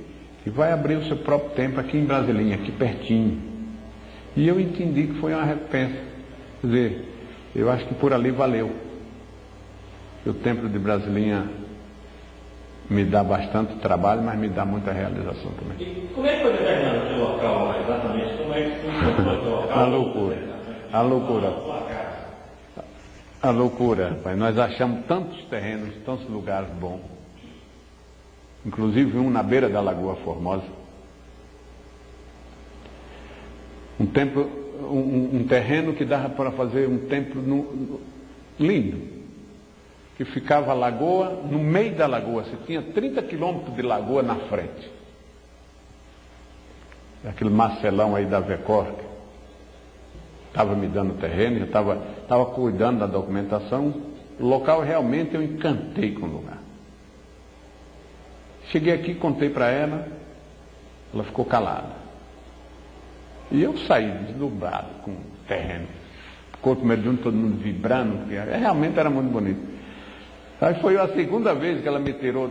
e vai abrir o seu próprio templo aqui em Brasilinha, aqui pertinho. E eu entendi que foi uma recompensa. Quer dizer, eu acho que por ali valeu. O templo de Brasilinha me dá bastante trabalho, mas me dá muita realização também. E como é que foi determinado o seu local, exatamente? Como é que foi o seu local? A loucura, pai. Nós achamos tantos terrenos, tantos lugares bons. Inclusive um na beira da Lagoa Formosa. Um terreno que dava para fazer um templo lindo. Que ficava a lagoa, no meio da lagoa, você tinha 30 quilômetros de lagoa na frente. Aquele Marcelão aí da Vecor, estava me dando terreno, eu estava cuidando da documentação. O local realmente eu encantei com o lugar. Cheguei aqui, contei para ela, ela ficou calada. E eu saí deslumbrado com o terreno. O corpo mediúnico, todo mundo vibrando, porque realmente era muito bonito. Aí foi a segunda vez que ela me tirou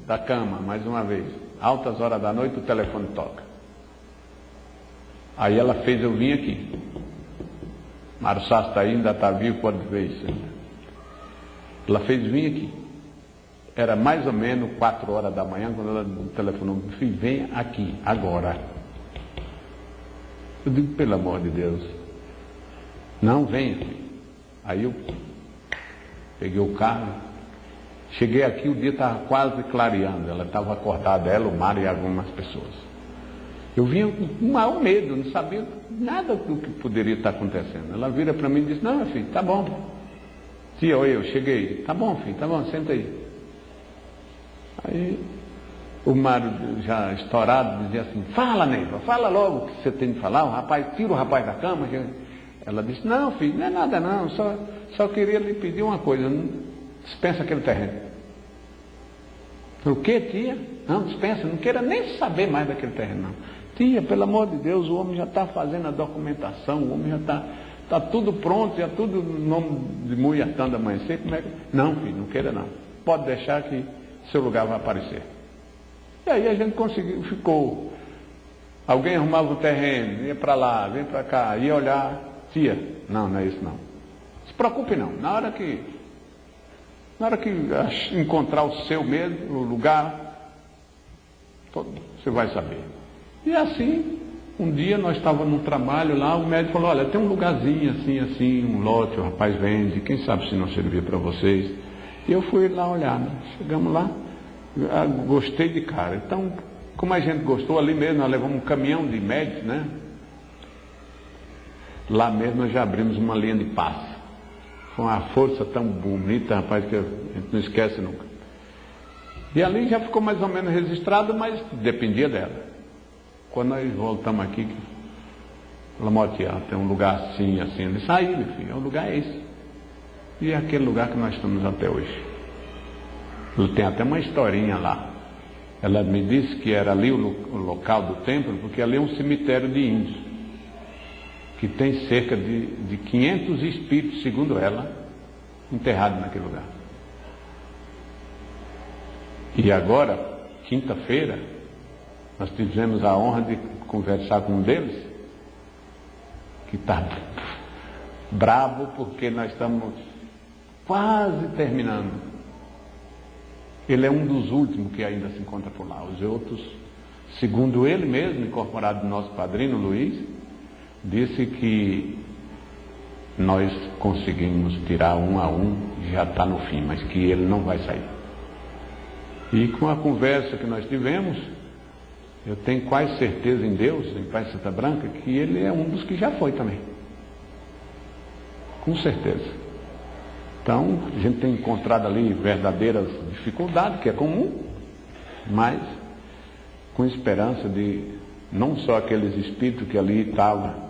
da cama, mais uma vez. Altas horas da noite, o telefone toca. Aí ela fez eu vim aqui. Mário Sá está aí, ainda está vivo, pode ver isso ainda. Ela fez vir aqui. Era mais ou menos 4 horas da manhã, quando ela telefonou, filho, vem aqui, agora. Eu digo, pelo amor de Deus. Não, venha. Aí eu peguei o carro. Cheguei aqui, o dia estava quase clareando. Ela estava acordada, ela, o Mário e algumas pessoas. Eu vinha com o maior medo, não sabia nada do que poderia estar acontecendo. Ela vira para mim e diz: não, meu filho, tá bom. Tia, eu cheguei. Tá bom, filho, tá bom, senta aí. Aí o Mário, já estourado, dizia assim: fala, Neiva, fala logo o que você tem de falar. O rapaz, tira o rapaz da cama. Ela disse: não, filho, não é nada não, só queria lhe pedir uma coisa. Dispensa aquele terreno. O que, tia? Não, dispensa, não queira nem saber mais daquele terreno, não. Tia, pelo amor de Deus, o homem já está fazendo a documentação, o homem já está tudo pronto, já tudo no nome de Muiatã da Amanhecer. Como é que... Não, filho, não queira não. Pode deixar que seu lugar vai aparecer. E aí a gente conseguiu, ficou Alguém arrumava o terreno, ia para lá, vem para cá, ia olhar, tia, não é isso não. Se preocupe não, na hora que encontrar o seu mesmo, o lugar, você vai saber. E assim, um dia nós estávamos num trabalho lá, o médico falou, olha, tem um lugarzinho assim, um lote, o rapaz vende, quem sabe se não servir para vocês. E eu fui lá olhar, né? Chegamos lá, gostei de cara. Então, como a gente gostou, ali mesmo nós levamos um caminhão de médicos, né? Lá mesmo nós já abrimos uma linha de passe. Com uma força tão bonita, rapaz, que a gente não esquece nunca. E ali já ficou mais ou menos registrado, mas dependia dela. Quando nós voltamos aqui, falamos, tia, tem um lugar assim. Eu disse, aí, meu filho, o lugar é esse. E é aquele lugar que nós estamos até hoje. Tem até uma historinha lá. Ela me disse que era ali o local do templo, porque ali é um cemitério de índios, que tem cerca de 500 espíritos, segundo ela, enterrados naquele lugar. E agora, quinta-feira, nós tivemos a honra de conversar com um deles, que está bravo porque nós estamos quase terminando. Ele é um dos últimos que ainda se encontra por lá. Os outros, segundo ele mesmo, incorporado do nosso padrinho Luiz, disse que nós conseguimos tirar um a um e já está no fim, mas que ele não vai sair. E com a conversa que nós tivemos, eu tenho quase certeza em Deus, em Pai Santa Branca, que ele é um dos que já foi também. Com certeza. Então, a gente tem encontrado ali verdadeiras dificuldades, que é comum, mas com esperança de não só aqueles espíritos que ali estavam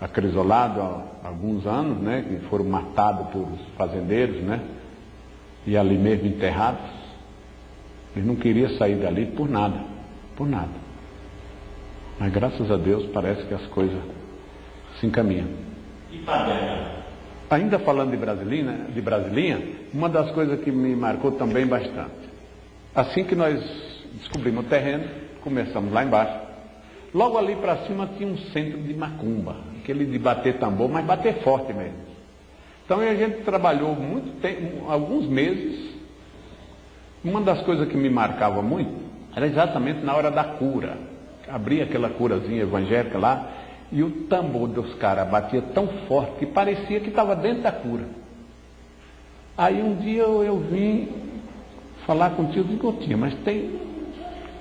acrisolados há alguns anos, né, que foram matados por fazendeiros, né, e ali mesmo enterrados, eles não queriam sair dali por nada. Mas graças a Deus parece que as coisas se encaminham. E Padre? Ainda falando de Brasilinha, uma das coisas que me marcou também bastante. Assim que nós descobrimos o terreno, começamos lá embaixo. Logo ali para cima tinha um centro de macumba, aquele de bater tambor, mas bater forte mesmo. Então a gente trabalhou muito tempo, alguns meses. Uma das coisas que me marcava muito era exatamente na hora da cura. Abria aquela curazinha evangélica lá, e o tambor dos caras batia tão forte que parecia que estava dentro da cura. Aí um dia eu vim falar com o tio, digo, tia, mas tem...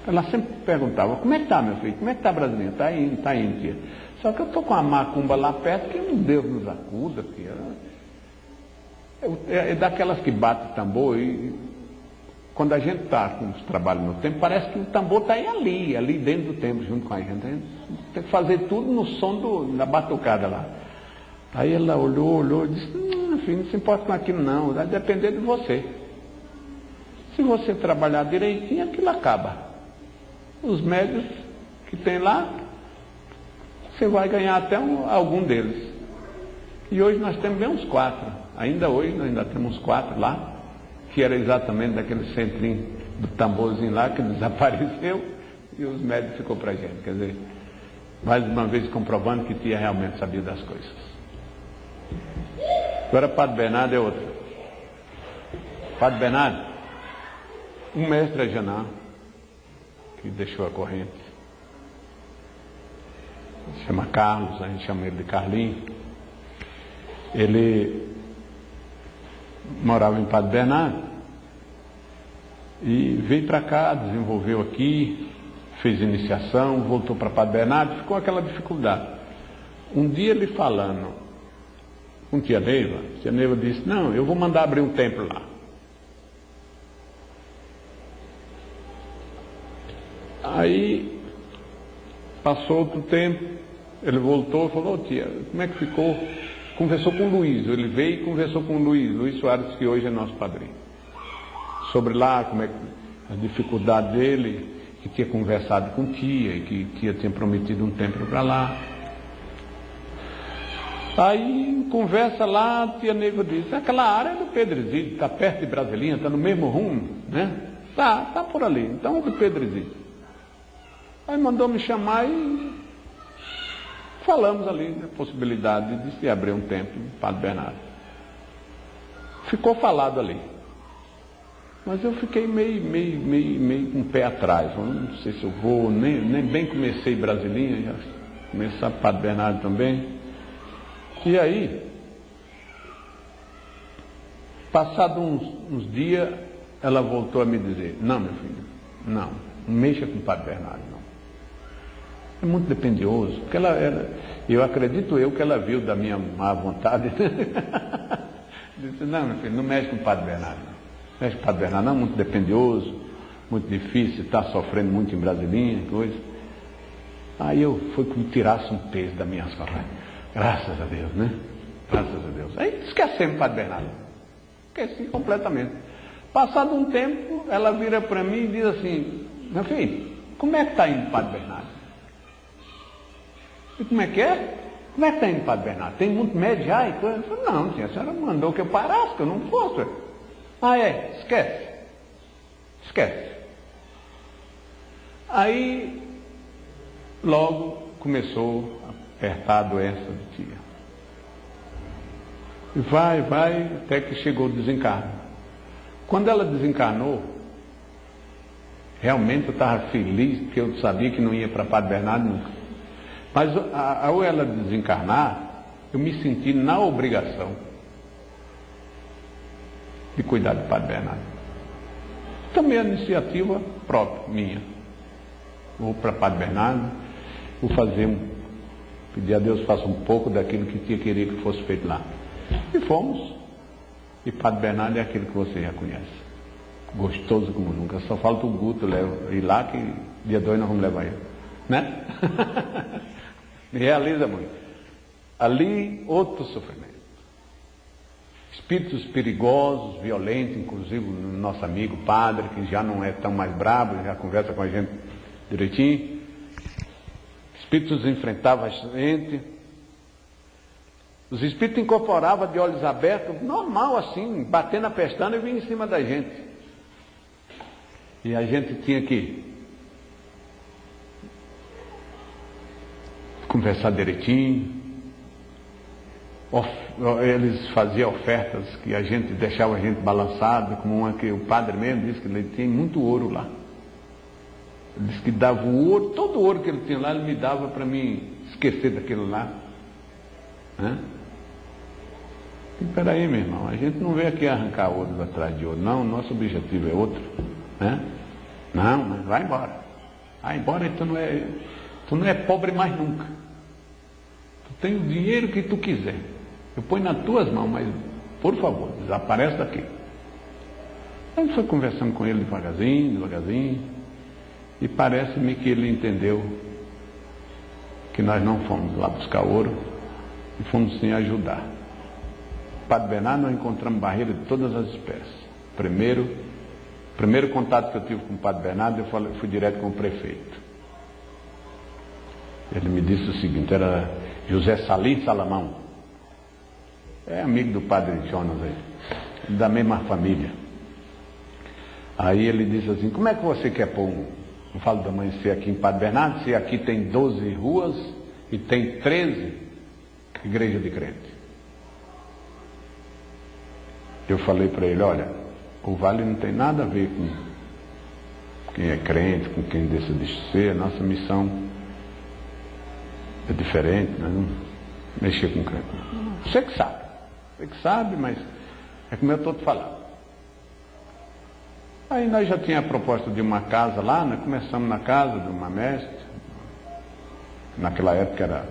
Ela sempre perguntava, como é que está, meu filho? Como é que está, brasileiro? Está indo, tia. Só que eu estou com a macumba lá perto, que Deus nos acuda, tia. É daquelas que bate tambor e... Quando a gente está com os trabalhos no templo, parece que o tambor está ali dentro do templo, junto com a gente. A gente tem que fazer tudo no som da batucada lá. Aí ela olhou e disse, filho, não se importa com aquilo não, vai depender de você. Se você trabalhar direitinho, aquilo acaba. Os médios que tem lá, você vai ganhar até algum deles. E hoje nós temos bem uns 4. Ainda hoje nós ainda temos 4 lá, que era exatamente daquele centrinho do tamborzinho lá, que desapareceu, e os médicos ficou para a gente. Quer dizer, mais uma vez comprovando que tia realmente sabia das coisas. Agora Padre Bernardo é outro. Padre Bernardo, um mestre Ajanã, que deixou a corrente, se chama Carlos, a gente chama ele de Carlinho. Ele morava em Padre Bernardo e veio para cá, desenvolveu aqui, fez iniciação, voltou para Padre Bernardo, ficou aquela dificuldade. Um dia ele falando com tia Neiva disse, não, eu vou mandar abrir um templo lá. Aí passou outro tempo, ele voltou e falou, tia, como é que ficou? Conversou com o Luiz, ele veio e conversou com o Luiz Soares, que hoje é nosso padrinho. Sobre lá, como é que a dificuldade dele, que tinha conversado com tia, e que tia tinha prometido um templo para lá. Aí, conversa lá, a tia Neiva disse, aquela área é do Pedro Exídio, está perto de Brasilinha, está no mesmo rumo, né? Tá por ali, então é do Pedro Exídio. Aí mandou me chamar e falamos ali da possibilidade de se abrir um templo no Padre Bernardo. Ficou falado ali. Mas eu fiquei meio com o pé atrás. Eu não sei se eu vou, nem bem comecei Brasilinha, já começar Padre Bernardo também. E aí, passado uns dias, ela voltou a me dizer, não, meu filho, não mexa com o Padre Bernardo, não. É muito dependioso, porque eu acredito que ela viu da minha má vontade. Disse, não, meu filho, não mexe com o Padre Bernardo, não. Mexe com o Padre Bernardo, não, muito dependioso, muito difícil, está sofrendo muito em Brasilinha, coisa. Aí eu fui como tirasse um peso das minhas costas. Graças a Deus, né? Graças a Deus. Aí esquecemos o Padre Bernardo. Esqueci completamente. Passado um tempo, ela vira para mim e diz assim, meu filho, como é que está indo o Padre Bernardo? E como é que é? Como é que está indo o Padre Bernardo? Tem muito médico já e coisa? Eu falei, não, tia, a senhora mandou que eu parasse, que eu não fosse. Ah, é? Esquece. Esquece. Aí, logo começou a apertar a doença do tia. E vai, até que chegou o desencarno. Quando ela desencarnou, realmente eu estava feliz, porque eu sabia que não ia para Padre Bernardo nunca. Mas ao ela desencarnar, eu me senti na obrigação de cuidar do Padre Bernardo. Também a iniciativa própria, minha. Vou para Padre Bernardo, vou pedir a Deus faça um pouco daquilo que tia queria que fosse feito lá. E fomos. E Padre Bernardo é aquele que você já conhece. Gostoso como nunca. Só falta o Guto ir lá, que dia 2 nós vamos levar ele. Né? Me realiza muito. Ali, outro sofrimento. Espíritos perigosos, violentos, inclusive o nosso amigo padre, que já não é tão mais brabo, já conversa com a gente direitinho. Espíritos enfrentavam a gente. Os espíritos incorporavam de olhos abertos, normal assim, batendo a pestana e vinha em cima da gente. E a gente tinha que conversar direitinho. Eles faziam ofertas que a gente deixava a gente balançado, como uma que o padre mesmo disse que ele tinha muito ouro lá. Ele disse que dava o ouro, todo o ouro que ele tinha lá, ele me dava para mim esquecer daquilo lá. Né? E peraí, meu irmão, a gente não veio aqui arrancar ouro atrás de ouro, não, nosso objetivo é outro. Né? Não, mas vai embora. Vai embora e tu não é pobre mais nunca. Tu tem o dinheiro que tu quiser. Eu ponho nas tuas mãos, mas por favor, desaparece daqui. A gente foi conversando com ele devagarzinho, e parece-me que ele entendeu que nós não fomos lá buscar ouro e fomos sim ajudar. Padre Bernardo, nós encontramos barreira de todas as espécies. Primeiro contato que eu tive com o Padre Bernardo, eu fui direto com o prefeito. Ele me disse o seguinte, era José Salim Salamão. É amigo do Padre Jonas aí, da mesma família. Aí ele disse assim, como é que você quer pôr eu falo do amanhecer aqui em Padre Bernardo, se aqui tem 12 ruas e tem 13 igrejas de crente. Eu falei para ele, olha, o Vale não tem nada a ver com quem é crente, com quem decide ser, a nossa missão é diferente, nós não mexer com crente. Você que sabe, mas é como eu estou te falando. Aí nós já tínhamos a proposta de uma casa lá, nós começamos na casa de uma mestre, naquela época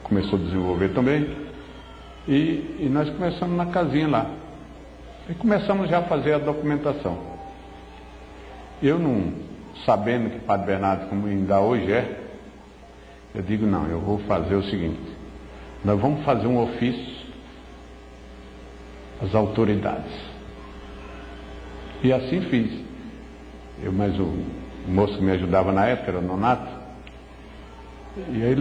começou a desenvolver também, e nós começamos na casinha lá. E começamos já a fazer a documentação. Eu não, sabendo que Padre Bernardo, como ainda hoje é, eu digo, não, eu vou fazer o seguinte, nós vamos fazer um ofício às autoridades. E assim fiz. Mas o moço que me ajudava na época era o Nonato. E aí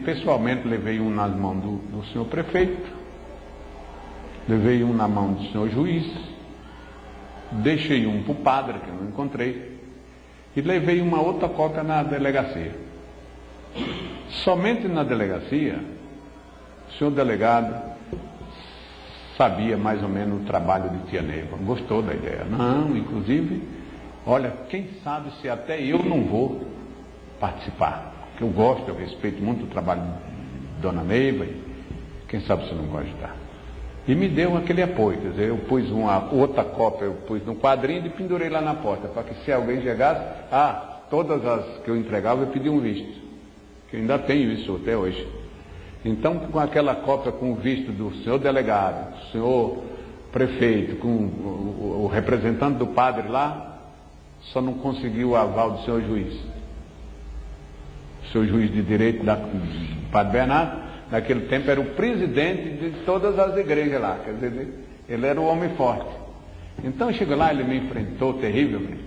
pessoalmente levei um nas mãos do senhor prefeito, levei um na mão do senhor juiz, deixei um para o padre, que eu não encontrei, e levei uma outra cópia na delegacia. Somente na delegacia, o senhor delegado sabia mais ou menos o trabalho de tia Neiva, gostou da ideia. Não, inclusive, olha, quem sabe se até eu não vou participar, porque eu gosto, eu respeito muito o trabalho de dona Neiva, e quem sabe se não gosta de ajudar. E me deu aquele apoio, quer dizer, eu pus uma outra cópia, eu pus no quadrinho e pendurei lá na porta, para que se alguém chegasse, todas as que eu entregava eu pedi um visto, que eu ainda tenho isso até hoje. Então, com aquela cópia com o visto do senhor delegado, do senhor prefeito, com o representante do padre lá, só não conseguiu o aval do senhor juiz. O senhor juiz de direito do padre Bernardo, naquele tempo era o presidente de todas as igrejas lá, quer dizer, ele era o homem forte. Então, chegou lá, ele me enfrentou terrivelmente.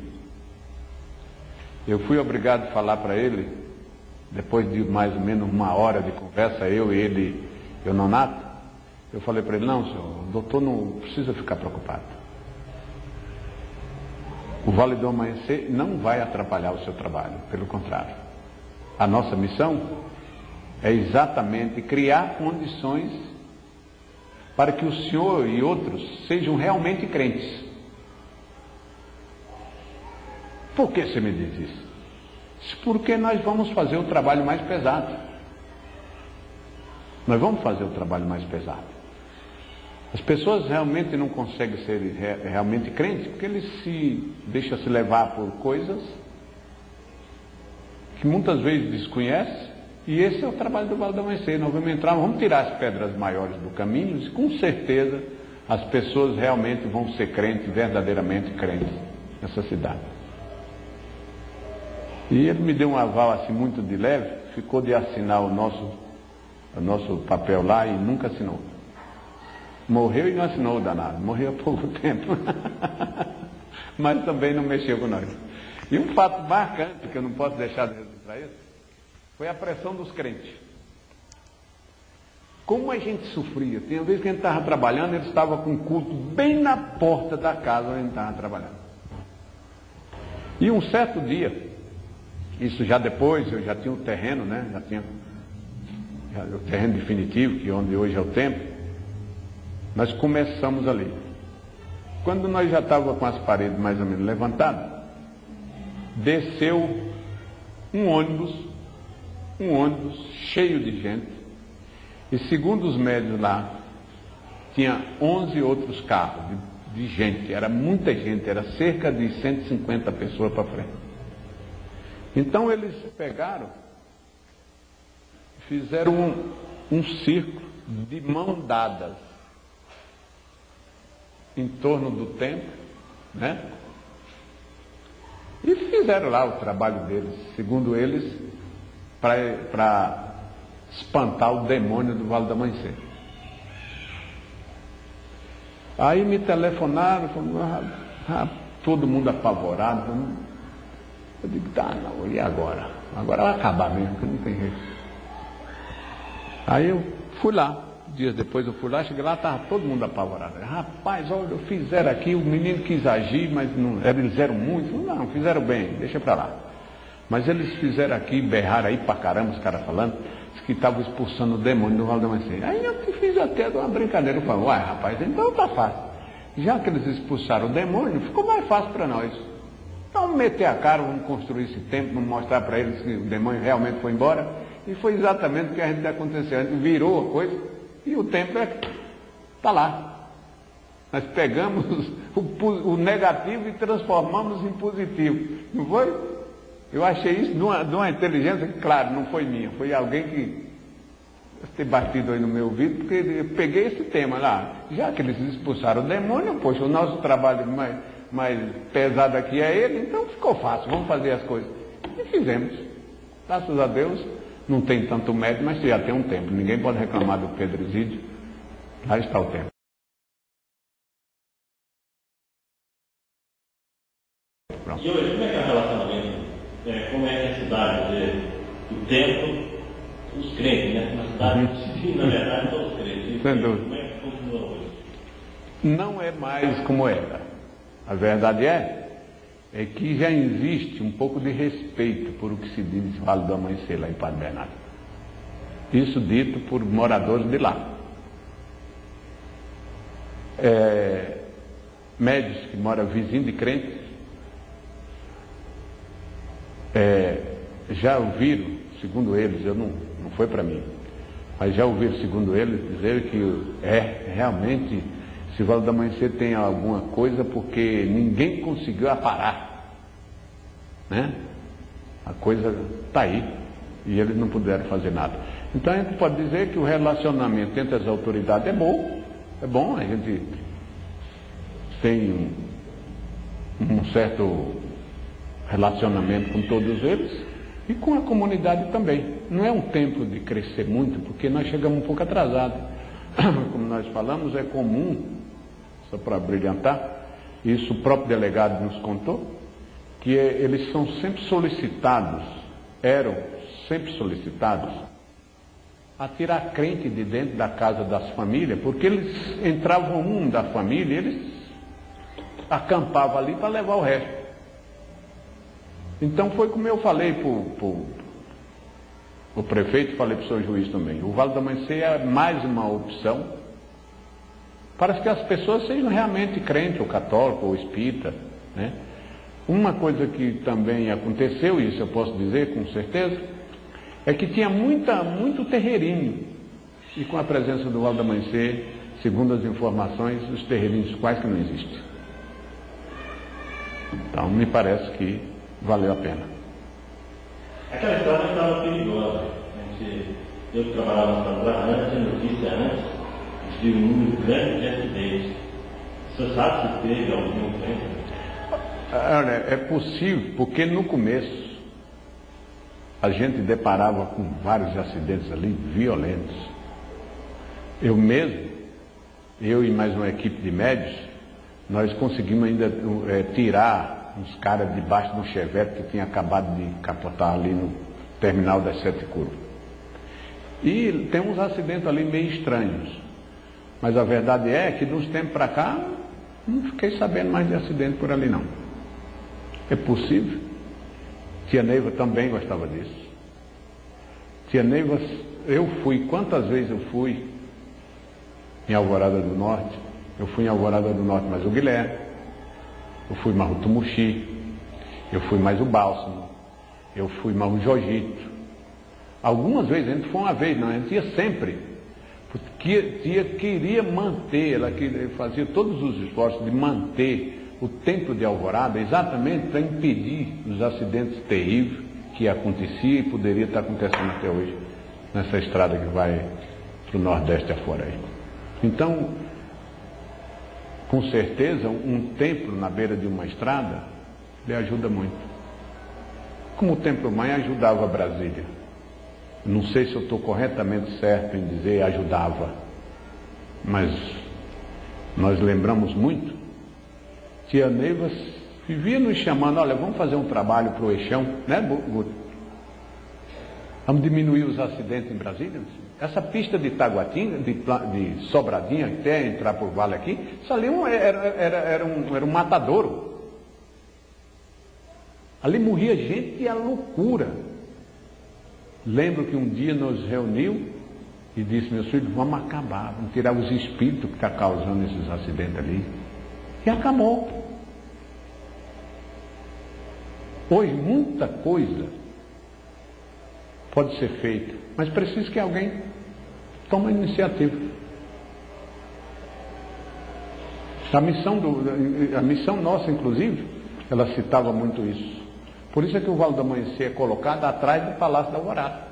Eu fui obrigado a falar para ele, depois de mais ou menos uma hora de conversa, eu, ele e o Nonato, eu falei para ele, não, senhor, o doutor não precisa ficar preocupado. O Vale do Amanhecer não vai atrapalhar o seu trabalho, pelo contrário. A nossa missão é exatamente criar condições para que o senhor e outros sejam realmente crentes. Por que você me diz isso? Porque nós vamos fazer o trabalho mais pesado. Nós vamos fazer o trabalho mais pesado. As pessoas realmente não conseguem ser realmente crentes porque eles se deixam se levar por coisas que muitas vezes desconhecem, e esse é o trabalho do Vale do Amanhecer. Nós vamos entrar, vamos tirar as pedras maiores do caminho e com certeza as pessoas realmente vão ser crentes, verdadeiramente crentes nessa cidade. E ele me deu um aval assim muito de leve, ficou de assinar o nosso papel lá e nunca assinou. Morreu e não assinou o danado, morreu há pouco tempo. Mas também não mexeu com nós. E um fato marcante, que eu não posso deixar de registrar isso, foi a pressão dos crentes. Como a gente sofria. Tem uma vez que a gente estava trabalhando, ele estava com o culto bem na porta da casa onde a gente estava trabalhando. E um certo dia, isso já depois, eu já tinha o terreno, né? Já tinha o terreno definitivo, que é onde hoje é o templo. Nós começamos ali. Quando nós já estávamos com as paredes mais ou menos levantadas, desceu um ônibus cheio de gente, e segundo os médios lá, tinha 11 outros carros de gente, era muita gente, era cerca de 150 pessoas para frente. Então eles pegaram, fizeram um círculo de mãos dadas em torno do templo, né? E fizeram lá o trabalho deles, segundo eles, para espantar o demônio do Vale do Amanhecer. Aí me telefonaram, falaram, todo mundo apavorado. Eu digo, tá, não, e agora? Agora vai acabar mesmo, que não tem jeito. Aí eu fui lá, dias depois eu fui lá, cheguei lá, estava todo mundo apavorado. Rapaz, olha, fizeram aqui, o menino quis agir, mas não, eles fizeram muito. Não, fizeram bem, deixa pra lá. Mas eles fizeram aqui, berraram aí pra caramba, os caras falando, que estavam expulsando o demônio do Vale do Amanhecer. Aí eu fiz até uma brincadeira, eu falei, uai rapaz, então tá fácil. Já que eles expulsaram o demônio, ficou mais fácil para nós. Então vamos meter a cara, vamos construir esse templo, vamos mostrar para eles que o demônio realmente foi embora. E foi exatamente o que a gente aconteceu. A gente virou a coisa e o templo está lá. Nós pegamos o negativo e transformamos em positivo. Não foi? Eu achei isso de uma inteligência que, claro, não foi minha. Foi alguém que ter batido aí no meu ouvido, porque eu peguei esse tema lá. Já que eles expulsaram o demônio, poxa, o nosso trabalho mais pesado aqui é ele, então ficou fácil, vamos fazer as coisas. E fizemos. Graças a Deus, não tem tanto mérito, mas já tem um tempo. Ninguém pode reclamar do Pedro Isídio. Lá está o tempo. Pronto. E hoje, como é que é o relacionamento? Como é que a cidade, o templo, os crentes, né? Uma cidade, na verdade, todos os crentes. Sem dúvida. Como é que continua hoje? Não é mais como era. A verdade é é que já existe um pouco de respeito por o que se diz Vale do Amanhecer lá em Padre Bernardo. Isso dito por moradores de lá. Médios que moram vizinho de crentes, já ouviram, segundo eles, não foi para mim, mas já ouviram, segundo eles, dizer que realmente esse Vale do Amanhecer tem alguma coisa porque ninguém conseguiu aparar, né? A coisa está aí e eles não puderam fazer nada. Então a gente pode dizer que o relacionamento entre as autoridades é bom, a gente tem um certo relacionamento com todos eles e com a comunidade também. Não é um tempo de crescer muito, porque nós chegamos um pouco atrasados. Como nós falamos, é comum, só para brilhantar, isso o próprio delegado nos contou, que eles são sempre solicitados, eram sempre solicitados, a tirar crente de dentro da casa das famílias, porque eles entravam um da família e eles acampavam ali para levar o resto. Então foi como eu falei para o prefeito, falei para o seu juiz também, o Vale do Amanhecer é mais uma opção para que as pessoas sejam realmente crentes, ou católicos, ou espírita, né? Uma coisa que também aconteceu, isso eu posso dizer com certeza, é que tinha muito terreirinho, e com a presença do Vale do Amanhecer, segundo as informações, os terreirinhos quase que não existem. Então me parece que valeu a pena. Aquela história estava perigosa. Eu que trabalhava na faculdade, antes a notícia de um número grande de acidentes. O senhor sabe se teve algum tempo? Olha, é possível, porque no começo a gente deparava com vários acidentes ali violentos. Eu e mais uma equipe de médicos, nós conseguimos ainda tirar uns caras debaixo de um chevette que tinha acabado de capotar ali no terminal das 7 Curvas. E tem uns acidentes ali meio estranhos. Mas a verdade é que de uns tempos para cá, não fiquei sabendo mais de acidente por ali não. É possível. Tia Neiva também gostava disso. Tia Neiva, quantas vezes eu fui em Alvorada do Norte? Eu fui em Alvorada do Norte mais o Guilherme, eu fui mais o Tumuxi, eu fui mais o Bálsamo, eu fui mais o Jojito. Algumas vezes, a gente foi uma vez, não, a gente ia sempre, porque tia queria manter, ela fazia todos os esforços de manter o templo de Alvorada exatamente para impedir os acidentes terríveis que acontecia e poderia estar acontecendo até hoje nessa estrada que vai para o Nordeste afora aí. Então, com certeza, um templo na beira de uma estrada lhe ajuda muito. Como o Templo Mãe ajudava Brasília. Não sei se eu estou corretamente certo em dizer ajudava, mas nós lembramos muito. Tia Neiva vivia nos chamando, olha, vamos fazer um trabalho para o Eixão, né, Guto? Vamos diminuir os acidentes em Brasília. Essa pista de Taguatinga, de Sobradinha, até entrar por Vale aqui, isso ali era um matadouro. Ali morria gente e a loucura. Lembro que um dia nos reuniu e disse, meus filhos, vamos acabar, vamos tirar os espíritos que estão causando esses acidentes ali. E acabou. Hoje muita coisa pode ser feita, mas precisa que alguém tome a iniciativa. A missão nossa, inclusive, ela citava muito isso. Por isso é que o Vale do Amanhecer é colocado atrás do Palácio da Alvorada.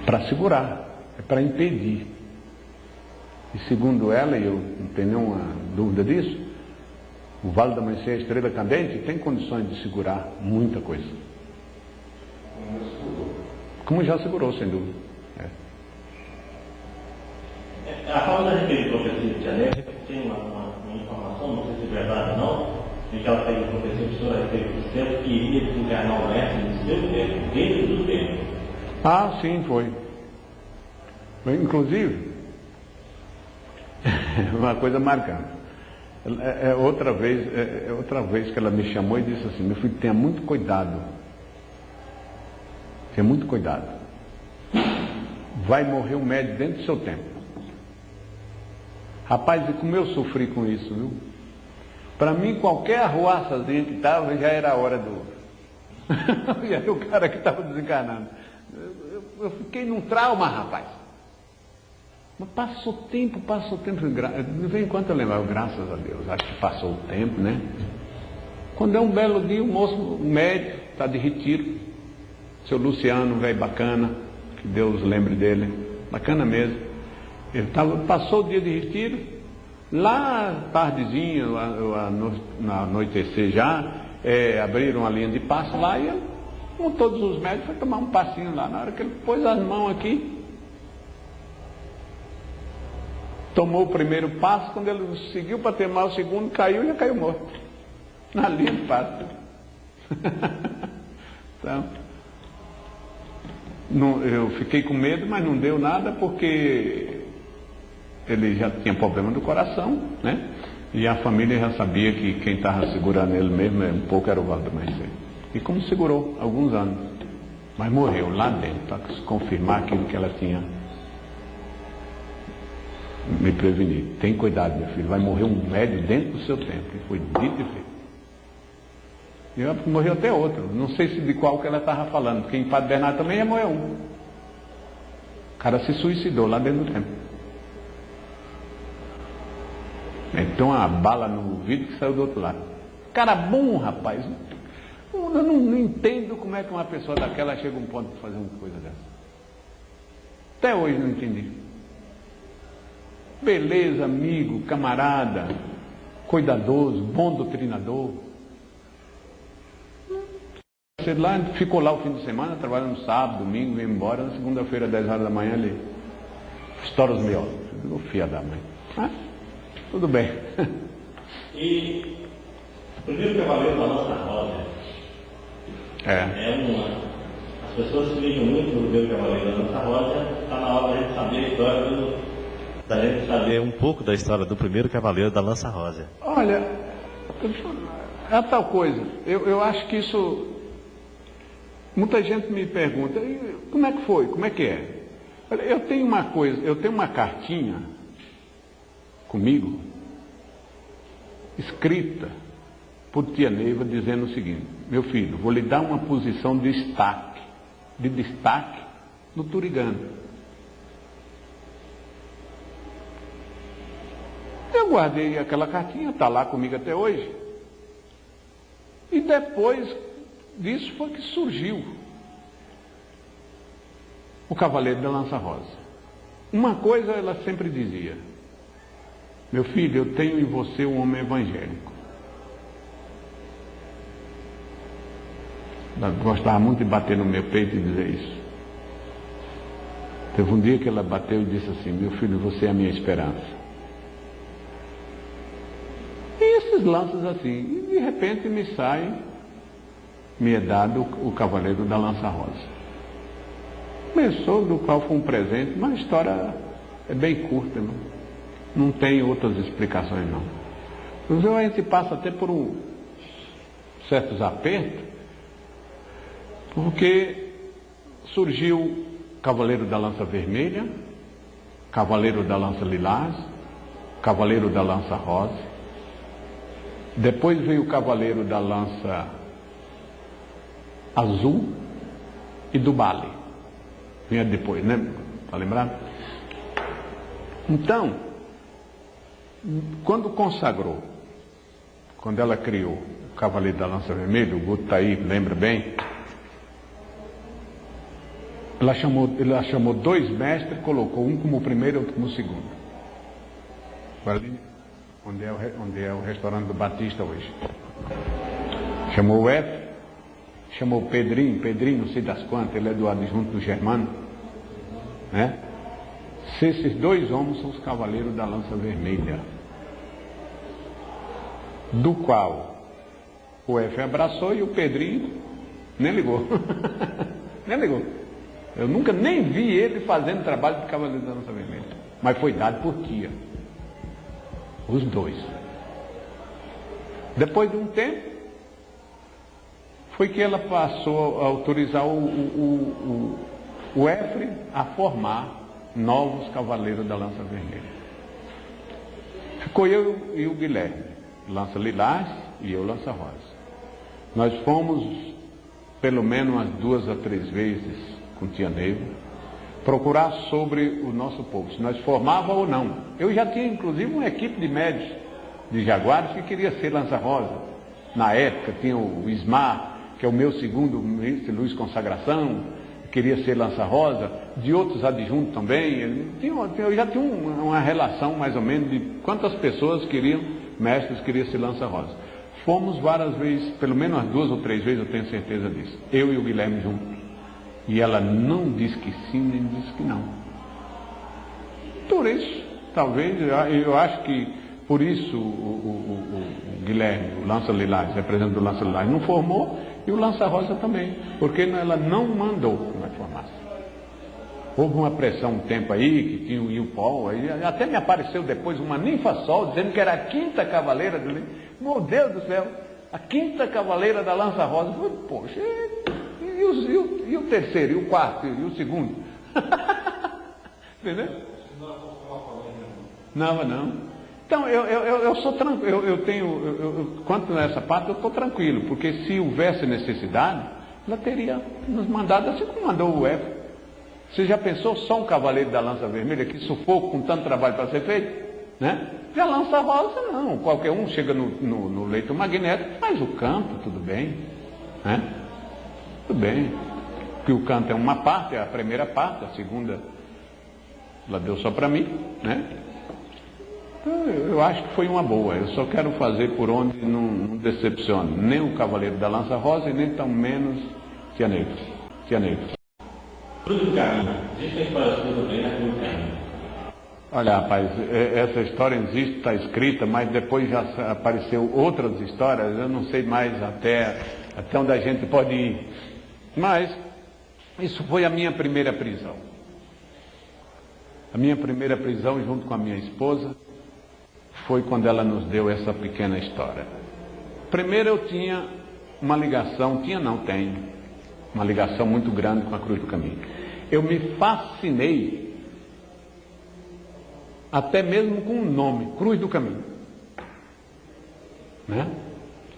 Para segurar, é para impedir. E segundo ela, e eu não tenho nenhuma dúvida disso, o Vale do Amanhecer, a Estrela Cadente, tem condições de segurar muita coisa. Como já segurou, sem dúvida. A forma da referir profecia de Janeiro tem uma informação, não sei se é verdade ou não, de que ela fez a profecia de Senhor a respeito do céu que iria desencarnar o mestre no seu tempo, dentro do tempo. Ah, sim, foi. Inclusive, Uma coisa marcante. Outra vez que ela me chamou e disse assim: meu filho, tenha muito cuidado. Tenha muito cuidado. Vai morrer um médico dentro do seu tempo. Rapaz, e como eu sofri com isso, viu? Para mim, qualquer arruaçazinha que estava, já era a hora do... E era o cara que estava desencarnando. Eu fiquei num trauma, rapaz. Mas passou tempo. De vez em quando eu lembrava, graças a Deus, acho que passou o tempo, né? Quando é um belo dia, o moço, o médico, está de retiro. Seu Luciano, velho bacana, que Deus lembre dele, bacana mesmo. Ele passou o dia de retiro, lá tardezinho, no anoitecer já, abriram a linha de passe lá e ele, com todos os médicos, foi tomar um passinho lá. Na hora que ele pôs as mãos aqui, tomou o primeiro passo, quando ele seguiu para tomar o segundo, caiu e já caiu morto. Na linha de passe. Então, eu fiquei com medo, mas não deu nada, porque ele já tinha problema do coração, né? E a família já sabia que quem estava segurando ele mesmo um pouco era o Valdemar. E como segurou alguns anos, mas morreu lá dentro, para confirmar aquilo que ela tinha me prevenido. Tem cuidado, meu filho, vai morrer um médio dentro do seu tempo. E foi dito e feito. E morreu até outro, não sei se de qual que ela estava falando, porque em Padre Bernardo também ia morrer um. O cara se suicidou lá dentro do templo. Então a bala no vidro que saiu do outro lado. Cara bom, rapaz. Eu não entendo como é que uma pessoa daquela chega a um ponto de fazer uma coisa dessa. Até hoje não entendi. Beleza, amigo, camarada, cuidadoso, bom doutrinador. Lá, ficou lá o fim de semana, trabalhando sábado, domingo, veio embora. Na segunda-feira, 10 horas da manhã, ele estoura os miolos. Ô filha da mãe. Tudo bem. E o primeiro cavaleiro da nossa roda as pessoas se ligam muito no primeiro cavaleiro da nossa roda. Está na hora da gente saber a história da gente saber um pouco da história do primeiro cavaleiro da Lança Rosa. Olha, é tal coisa. Eu acho que isso... Muita gente me pergunta, como é que foi? Como é que é? Olha, eu tenho uma cartinha comigo, escrita por tia Neiva, dizendo o seguinte: meu filho, vou lhe dar uma posição de destaque no Turigano. Eu guardei aquela cartinha, está lá comigo até hoje. E depois disso foi que surgiu o Cavaleiro da Lança Rosa. Uma coisa ela sempre dizia: meu filho, eu tenho em você um homem evangélico. Ela gostava muito de bater no meu peito e dizer isso. Teve um dia que ela bateu e disse assim: meu filho, você é a minha esperança. E esses lances assim, e de repente me é dado o Cavaleiro da Lança Rosa. Começou, do qual foi um presente, mas a história é bem curta, não tem outras explicações não. Inclusive a gente passa até por certos apertos, porque surgiu Cavaleiro da Lança Vermelha, Cavaleiro da Lança Lilás, Cavaleiro da Lança Rosa, depois veio o Cavaleiro da Lança Azul e do Bale. Vinha depois, né? Está lembrado? Então, quando consagrou, quando ela criou o Cavaleiro da Lança Vermelha, o Guto está aí, lembra bem? Ela chamou 2 mestres, colocou um como primeiro e outro como segundo. Ali, onde é o restaurante do Batista hoje. Chamou o F, chamou o Pedrinho, não sei das quantas, ele é do adjunto do Germano, né? Se esses 2 homens são os Cavaleiros da Lança Vermelha, do qual o F abraçou e o Pedrinho nem ligou. Nem ligou. Eu nunca nem vi ele fazendo trabalho de Cavaleiro da Lança Vermelha, mas foi dado por tia. os dois. Depois de um tempo, foi que ela passou a autorizar o Efre a formar novos cavaleiros da Lança Vermelha. Ficou eu e o Guilherme, Lança Lilás, e eu, Lança Rosa. Nós fomos pelo menos umas 2 a 3 vezes com Tia Neiva procurar sobre o nosso povo, se nós formava ou não. Eu já tinha inclusive uma equipe de médios de Jaguares que queria ser Lança Rosa. Na época tinha o Ismar, que é o meu segundo ministro, Luiz Consagração, queria ser Lança Rosa, de outros adjuntos também. Eu já tinha uma relação mais ou menos de quantas pessoas queriam, mestres queriam ser Lança Rosa. Fomos várias vezes, pelo menos umas 2 ou 3 vezes, eu tenho certeza disso. Eu e o Guilherme juntos. E ela não disse que sim, nem disse que não. Por isso, talvez, eu acho que por isso o Guilherme, o Lança Lilás, representante do Lança Lilás, não formou, e o Lança Rosa também, porque ela não mandou que nós formássemos. Houve uma pressão um tempo aí, que tinha o Ilpol, até me apareceu depois uma ninfa-sol, dizendo que era a 5ª cavaleira do livro. Meu Deus do céu, a 5ª cavaleira da Lança Rosa. Eu falei, poxa, e o terceiro, e o quarto, e o segundo? Entendeu? Não. Então, eu sou tranquilo, quanto a essa parte, eu estou tranquilo, porque se houvesse necessidade, ela teria nos mandado, assim como mandou o Efre. Você já pensou só um cavaleiro da Lança Vermelha, que sufoco com tanto trabalho para ser feito? Né? Já Lança Rosa, não. Qualquer um chega no leito magnético, faz o canto, tudo bem. Né? Tudo bem. Porque o canto é uma parte, é a primeira parte, a segunda ela deu só para mim. Né? Então, eu acho que foi uma boa. Eu só quero fazer por onde não decepcione nem o cavaleiro da Lança Rosa e nem tão menos Tia Neiva. Cruz do Caminho. Existe a história sua também na Cruz do Caminho. Olha, rapaz, essa história existe, está escrita, mas depois já apareceu outras histórias, eu não sei mais até onde a gente pode ir. Mas isso foi a minha primeira prisão. A minha primeira prisão, junto com a minha esposa, foi quando ela nos deu essa pequena história. Primeiro eu tinha uma ligação, tenho, uma ligação muito grande com a Cruz do Caminho. Eu me fascinei, até mesmo com o nome, Cruz do Caminho. Né?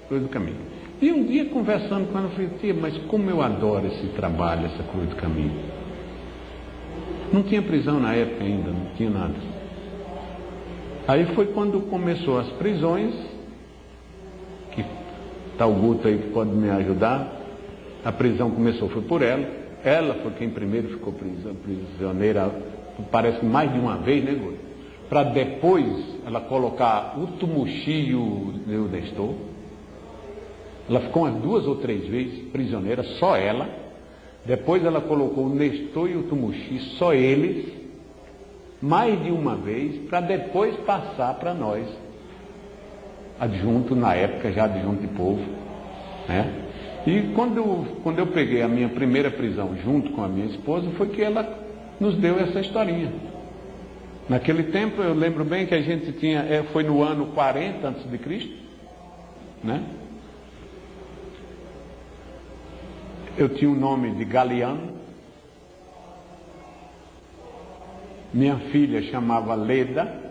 Cruz do Caminho. E um dia conversando com ela, eu falei, tia, mas como eu adoro esse trabalho, essa Cruz do Caminho. Não tinha prisão na época ainda, não tinha nada. Aí foi quando começou as prisões, que está o Guto aí que pode me ajudar. A prisão começou, foi por ela. Ela foi quem primeiro ficou prisioneira, parece mais de uma vez, né, Guto? Para depois ela colocar o Tumuxi e o Nestor. Ela ficou umas 2 ou 3 vezes prisioneira, só ela. Depois ela colocou o Nestor e o Tumuxi, só eles, mais de uma vez, para depois passar para nós, adjunto, na época já adjunto de povo, né? E quando eu peguei a minha primeira prisão junto com a minha esposa, foi que ela nos deu essa historinha. Naquele tempo, eu lembro bem que a gente tinha, foi no ano 40 a.C., né? Eu tinha o nome de Galiano. Minha filha chamava Leda.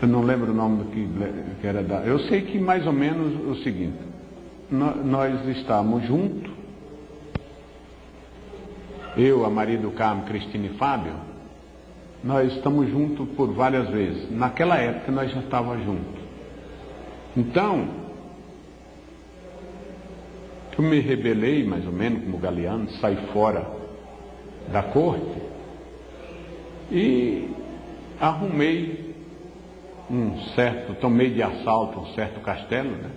Eu não lembro o nome que era da... Eu sei que mais ou menos o seguinte, nós estávamos juntos, eu, a Maria do Carmo, Cristina e Fábio, nós estamos juntos por várias vezes. Naquela época nós já estávamos juntos. Então, eu me rebelei, mais ou menos, como Galiano, saí fora da corte e arrumei tomei de assalto um certo castelo, né?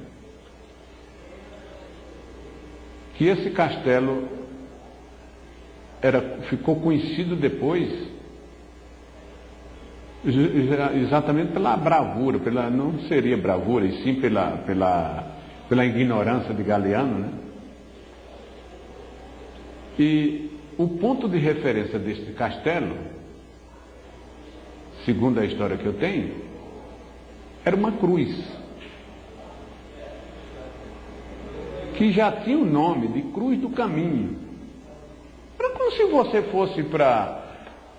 Que esse castelo ficou conhecido depois exatamente pela bravura, não seria bravura, e sim pela ignorância de Galiano, né? E o ponto de referência deste castelo segundo a história que eu tenho, era uma cruz, que já tinha o nome de Cruz do Caminho. Era como se você fosse para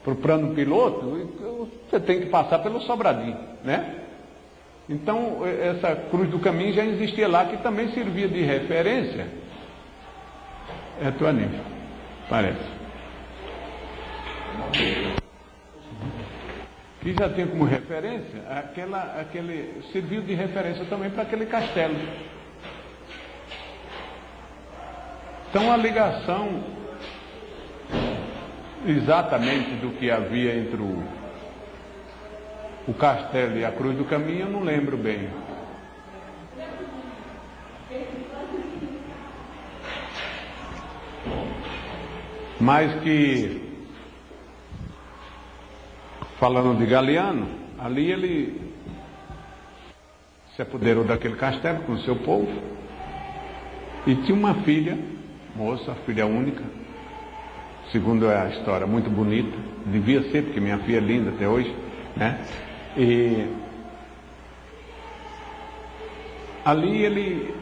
o plano piloto, você tem que passar pelo Sobradinho, né? Então, essa Cruz do Caminho já existia lá, que também servia de referência. É tua nível, parece. Que já tem como referência, serviu de referência também para aquele castelo. Então, a ligação exatamente do que havia entre o castelo e a Cruz do Caminho, eu não lembro bem. Mas que, falando de Galiano, ali ele se apoderou daquele castelo com o seu povo e tinha uma filha, moça, filha única, segundo a história, muito bonita, devia ser, porque minha filha é linda até hoje, né? E ali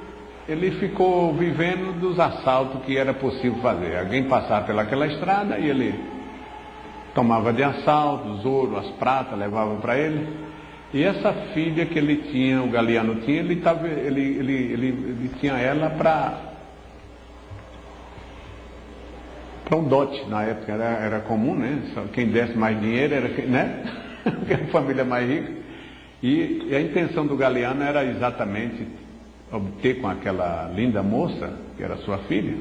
ele ficou vivendo dos assaltos que era possível fazer. Alguém passava pelaquela estrada e ele tomava de assalto, os ouro, as pratas, levava para ele. E essa filha que ele tinha, o Galiano tinha, ele tinha ela para um dote. Na época era comum, né? Só quem desse mais dinheiro era, né? A família mais rica. E a intenção do Galiano era exatamente obter com aquela linda moça, que era sua filha,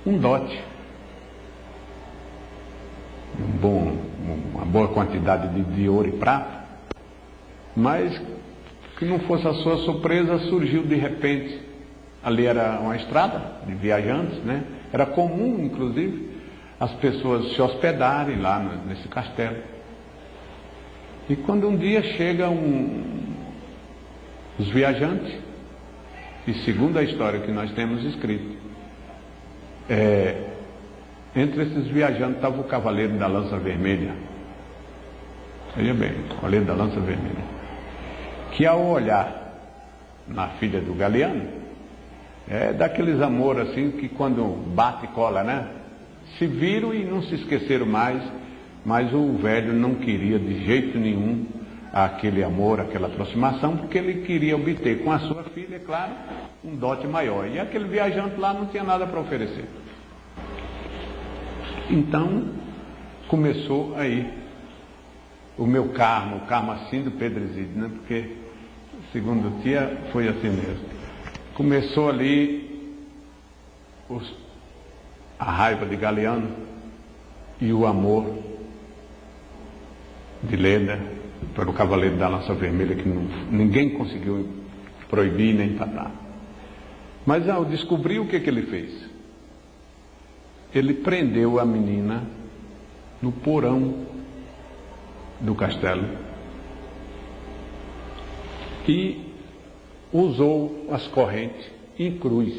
um dote. Uma boa quantidade de ouro e prata. Mas, que não fosse a sua surpresa, surgiu de repente. Ali era uma estrada de viajantes, né? Era comum, inclusive, as pessoas se hospedarem lá nesse castelo. E quando um dia chegam os viajantes, e segundo a história que nós temos escrito, entre esses viajantes estava o Cavaleiro da Lança Vermelha. Veja bem, o Cavaleiro da Lança Vermelha, que ao olhar na filha do Galiano, daqueles amor assim que quando bate e cola, né? Se viram e não se esqueceram mais, mas o velho não queria de jeito nenhum aquele amor, aquela aproximação, porque ele queria obter com a sua filha, é claro, um dote maior. E aquele viajante lá não tinha nada para oferecer. Então, começou aí o meu karma, o karma assim do Pedro Exídio, né? Porque, segundo tia, foi assim mesmo. Começou ali a raiva de Galiano e o amor de Leda pelo Cavaleiro da Lança Vermelha, que ninguém conseguiu proibir nem tratar. Mas ao descobrir, o que ele fez? Ele prendeu a menina no porão do castelo e usou as correntes em cruz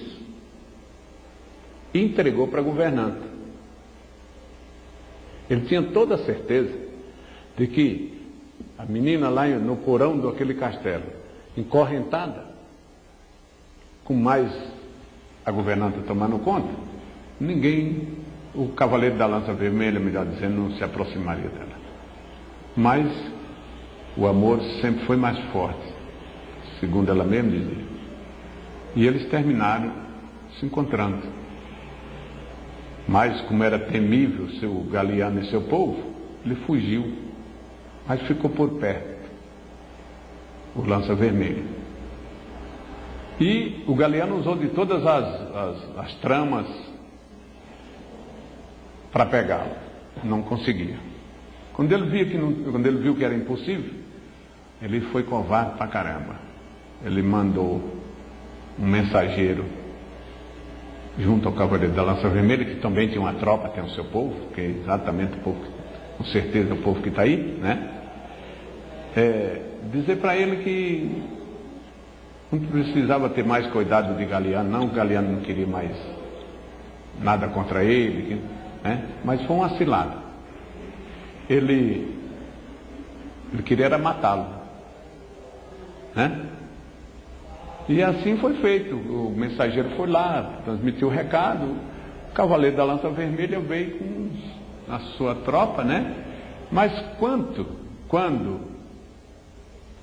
e entregou para a governanta. Ele tinha toda a certeza de que a menina lá no porão daquele castelo, encorrentada, com mais a governanta tomando conta, ninguém, o Cavaleiro da Lança Vermelha, melhor dizendo, não se aproximaria dela. Mas o amor sempre foi mais forte, segundo ela mesma dizia. E eles terminaram se encontrando. Mas como era temível seu Galiano e seu povo, ele fugiu, mas ficou por perto, o Lança Vermelha. E o Galiano usou de todas as tramas para pegá-lo, não conseguia. Quando ele viu que era impossível, ele foi covarde pra caramba. Ele mandou um mensageiro junto ao Cavaleiro da Lança Vermelha, que também tinha uma tropa, tem o seu povo, que é exatamente o povo, com certeza o povo que está aí, né? Dizer para ele que não precisava ter mais cuidado de Galiano, não, Galiano não queria mais nada contra ele, né? Mas foi uma cilada. Ele Ele queria era matá-lo, né? E assim foi feito. O mensageiro foi lá, transmitiu o recado. O cavaleiro da lança vermelha veio com a sua tropa, né? Mas quando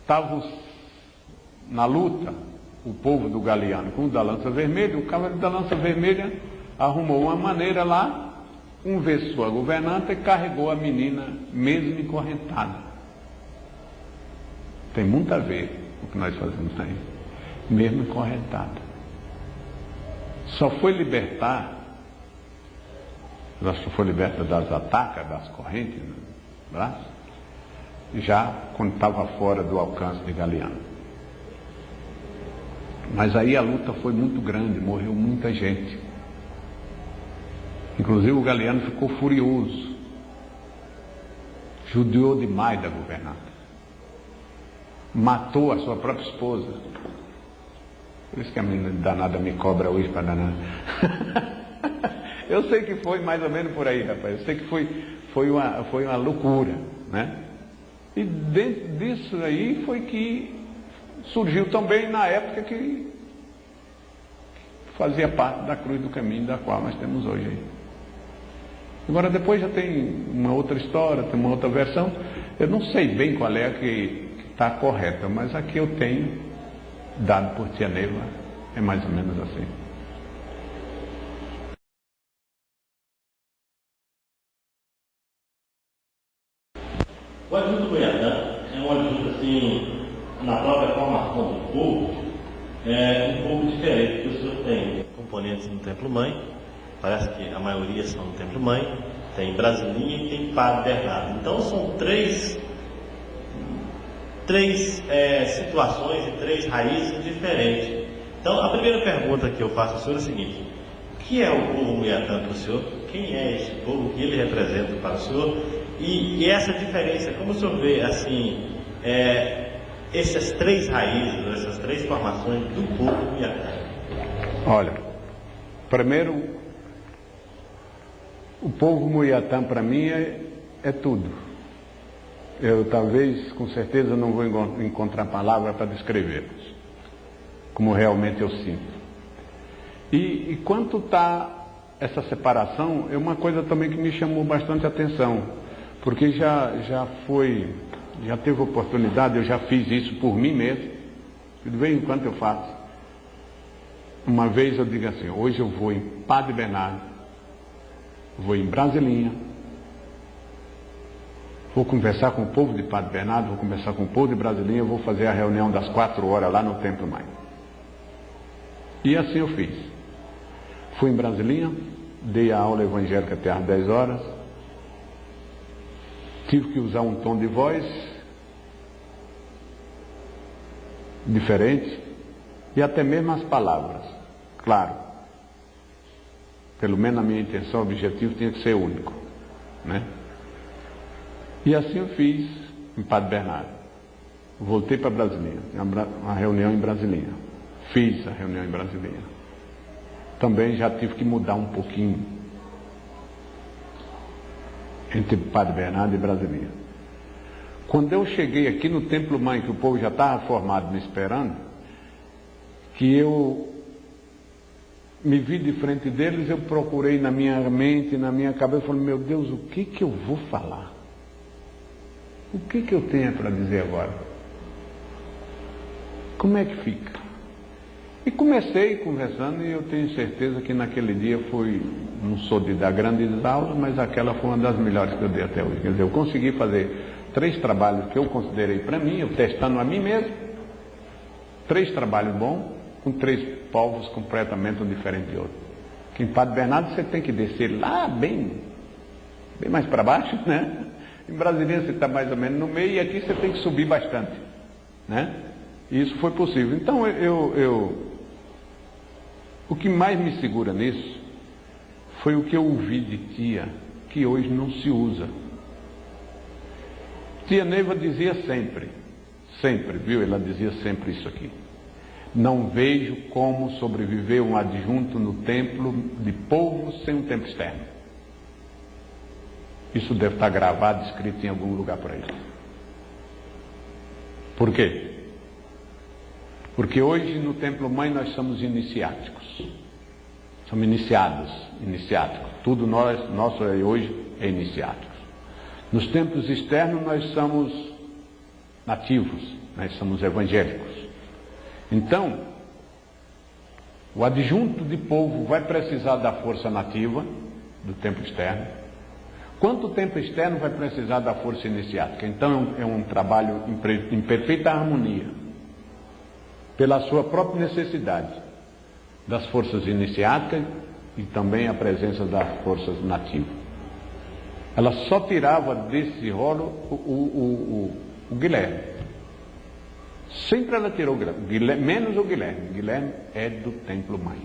estavam na luta o povo do Galiano com o da lança vermelha, o cavaleiro da lança vermelha arrumou uma maneira lá, versou a governanta e carregou a menina mesmo encorrentada. Tem muito a ver com o que nós fazemos aí, mesmo encorrentada. Só foi libertar, ela só foi liberta das atacas, das correntes no braço, já quando estava fora do alcance de Galiano. Mas aí a luta foi muito grande, morreu muita gente. Inclusive o Galiano ficou furioso, judiou demais da governanta, matou a sua própria esposa. Por isso que a menina danada me cobra hoje para danar. Eu sei que foi mais ou menos por aí, rapaz. Eu sei que foi uma loucura, né? E dentro disso aí foi que surgiu também na época que fazia parte da cruz do caminho da qual nós temos hoje aí. Agora depois já tem uma outra história, tem uma outra versão. Eu não sei bem qual é a que está correta, mas a que eu tenho dado por tia Neiva é mais ou menos assim. O adjunto Goiatã é um adjunto assim, na própria formação do povo, um pouco diferente, porque o senhor tem componentes no Templo Mãe, parece que a maioria são no Templo Mãe, tem Brasilinha e tem Padre Bernardo. Então são três situações e três raízes diferentes. Então a primeira pergunta que eu faço ao senhor é a seguinte: o que é o povo Muiatã para o senhor? Quem é esse povo? O que ele representa para o senhor? E essa diferença, como o senhor vê assim, essas três raízes, essas três formações do povo Muiatã? Olha, primeiro, o povo Muiatã para mim é tudo. Eu talvez, com certeza, não vou encontrar palavra para descrevê-los, como realmente eu sinto. E quanto está essa separação, é uma coisa também que me chamou bastante atenção, porque já teve oportunidade, eu já fiz isso por mim mesmo, de vez em quando eu faço. Uma vez eu digo assim: hoje eu vou em Padre Bernardo, vou em Brasilinha, vou conversar com o povo de Padre Bernardo, vou conversar com o povo de Brasilinha, vou fazer a reunião das 4 horas lá no Templo Mãe. E assim eu fiz. Fui em Brasilinha, dei a aula evangélica até às 10 horas, tive que usar um tom de voz diferente e até mesmo as palavras. Claro, pelo menos a minha intenção, o objetivo tinha que ser único, né? E assim eu fiz em Padre Bernardo. Voltei para Brasilinha, uma reunião em Brasilinha. Fiz a reunião em Brasilinha. Também já tive que mudar um pouquinho entre Padre Bernardo e Brasilinha. Quando eu cheguei aqui no Templo Mãe, que o povo já estava formado me esperando, que eu me vi de frente deles, eu procurei na minha mente, na minha cabeça, falei: meu Deus, o que eu vou falar? O que eu tenho para dizer agora? Como é que fica? E comecei conversando, e eu tenho certeza que naquele dia não sou de dar grandes aulas, mas aquela foi uma das melhores que eu dei até hoje. Quer dizer, eu consegui fazer 3 trabalhos que eu considerei para mim, eu testando a mim mesmo, 3 trabalhos bons, com 3 povos completamente um diferente de outro. Que em Padre Bernardo você tem que descer lá bem mais para baixo, né? Em Brasilinha você está mais ou menos no meio, e aqui você tem que subir bastante, né? E isso foi possível. Então o que mais me segura nisso foi o que eu ouvi de tia, que hoje não se usa. Tia Neiva dizia sempre, viu? Ela dizia sempre isso aqui: não vejo como sobreviver um adjunto no templo de povo sem um templo externo. Isso deve estar gravado, escrito em algum lugar por aí. Por quê? Porque hoje no Templo Mãe nós somos iniciáticos. Somos iniciáticos. Tudo nosso hoje é iniciáticos. Nos templos externos nós somos nativos, nós somos evangélicos. Então, o adjunto de povo vai precisar da força nativa do templo externo, quanto o templo externo vai precisar da força iniciática. Então é um trabalho em perfeita harmonia, pela sua própria necessidade das forças iniciáticas e também a presença das forças nativas. Ela só tirava desse rolo o Guilherme. Sempre ela tirou o Guilherme, menos o Guilherme. O Guilherme é do Templo Mãe.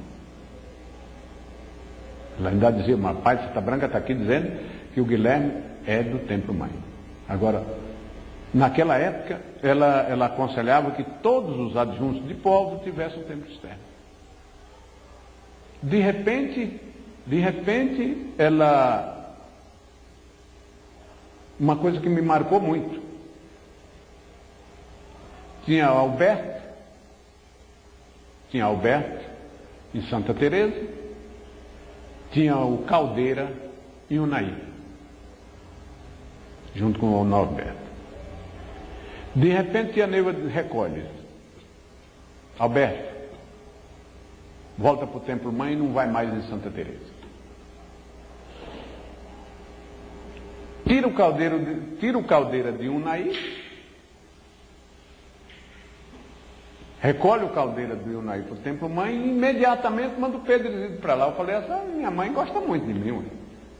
Ela ainda dizia, mas Pai Santa Branca está aqui dizendo que o Guilherme é do Templo Mãe. Agora, naquela época, ela aconselhava que todos os adjuntos de povo tivessem um templo externo. De repente, uma coisa que me marcou muito. Tinha Alberto em Santa Teresa, tinha o Caldeira e o Naí, junto com o Norberto. De repente a Neiva recolhe. Alberto, volta para o Templo Mãe e não vai mais em Santa Teresa. Tira o Caldeira de Unaí, recolhe o Caldeira de Unaí para o Templo Mãe e imediatamente manda o Pedro ir para lá. Eu falei, essa minha mãe gosta muito de mim,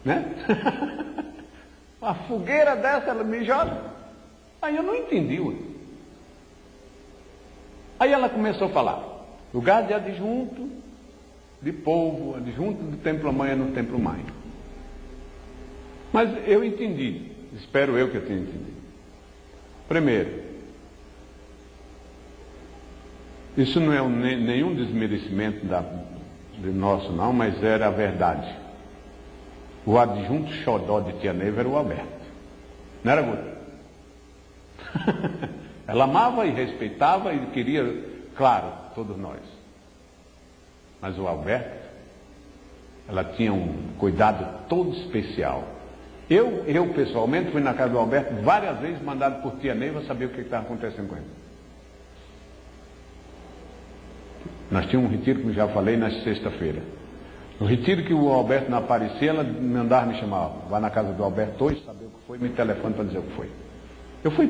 né? Uma fogueira dessa ela me joga. Aí eu não entendi. Aí ela começou a falar, lugar de adjunto de povo, adjunto do Templo Mãe é no Templo Mãe. Mas eu entendi, espero eu que eu tenha entendido. Primeiro, isso não é nenhum desmerecimento de nosso não, mas era a verdade. O adjunto xodó de Tia Neiva era o Alberto. Não era, Guto? Ela amava e respeitava e queria, claro, todos nós. Mas o Alberto, ela tinha um cuidado todo especial. Eu pessoalmente fui na casa do Alberto várias vezes, mandado por Tia Neiva saber o que estava acontecendo com ele. Nós tínhamos um retiro, como já falei, na sexta-feira. No retiro que o Alberto não aparecia, ela mandava me chamar. Vai na casa do Alberto hoje, saber o que foi, me telefone para dizer o que foi. Eu fui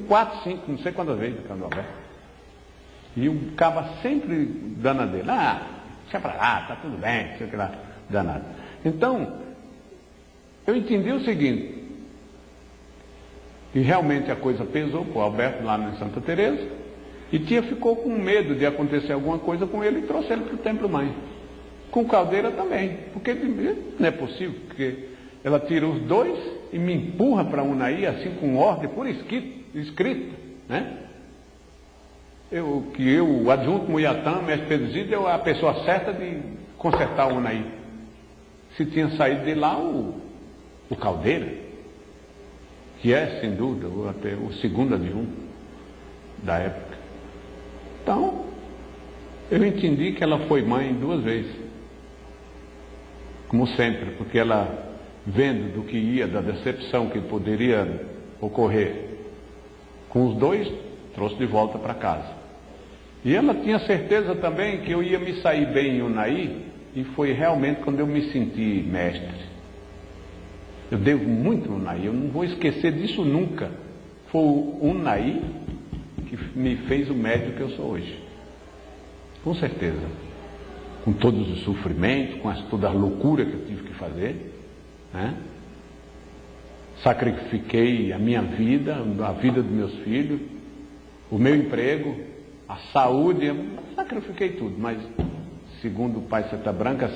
4, 5, não sei quantas vezes na casa do Alberto. E o caba sempre dando dele. Deixa para lá, está tudo bem, não sei o que lá, danado. Então, eu entendi o seguinte, que realmente a coisa pesou para o Alberto lá em Santa Teresa, e Tia ficou com medo de acontecer alguma coisa com ele e trouxe ele para o Templo Mãe. Com Caldeira também, porque não é possível, porque ela tira os dois e me empurra para Unaí, assim com ordem por escrito, né? O adjunto Muiatã, mestre Pedro Zídio, é a pessoa certa de consertar o Unaí. Se tinha saído de lá o Caldeira, que é, sem dúvida, o segundo adjunto da época. Então, eu entendi que ela foi mãe 2 vezes, como sempre, porque ela, vendo do que ia, da decepção que poderia ocorrer com os dois, trouxe de volta para casa. E ela tinha certeza também que eu ia me sair bem em Unaí, e foi realmente quando eu me senti mestre. Eu devo muito ao Unaí, eu não vou esquecer disso nunca. Foi o Unaí que me fez o médico que eu sou hoje. Com certeza. Com todos os sofrimentos, com toda a loucura que eu tive que fazer, né? Sacrifiquei a minha vida, a vida dos meus filhos, o meu emprego, a saúde, sacrifiquei tudo, mas segundo o Pai Santa Branca,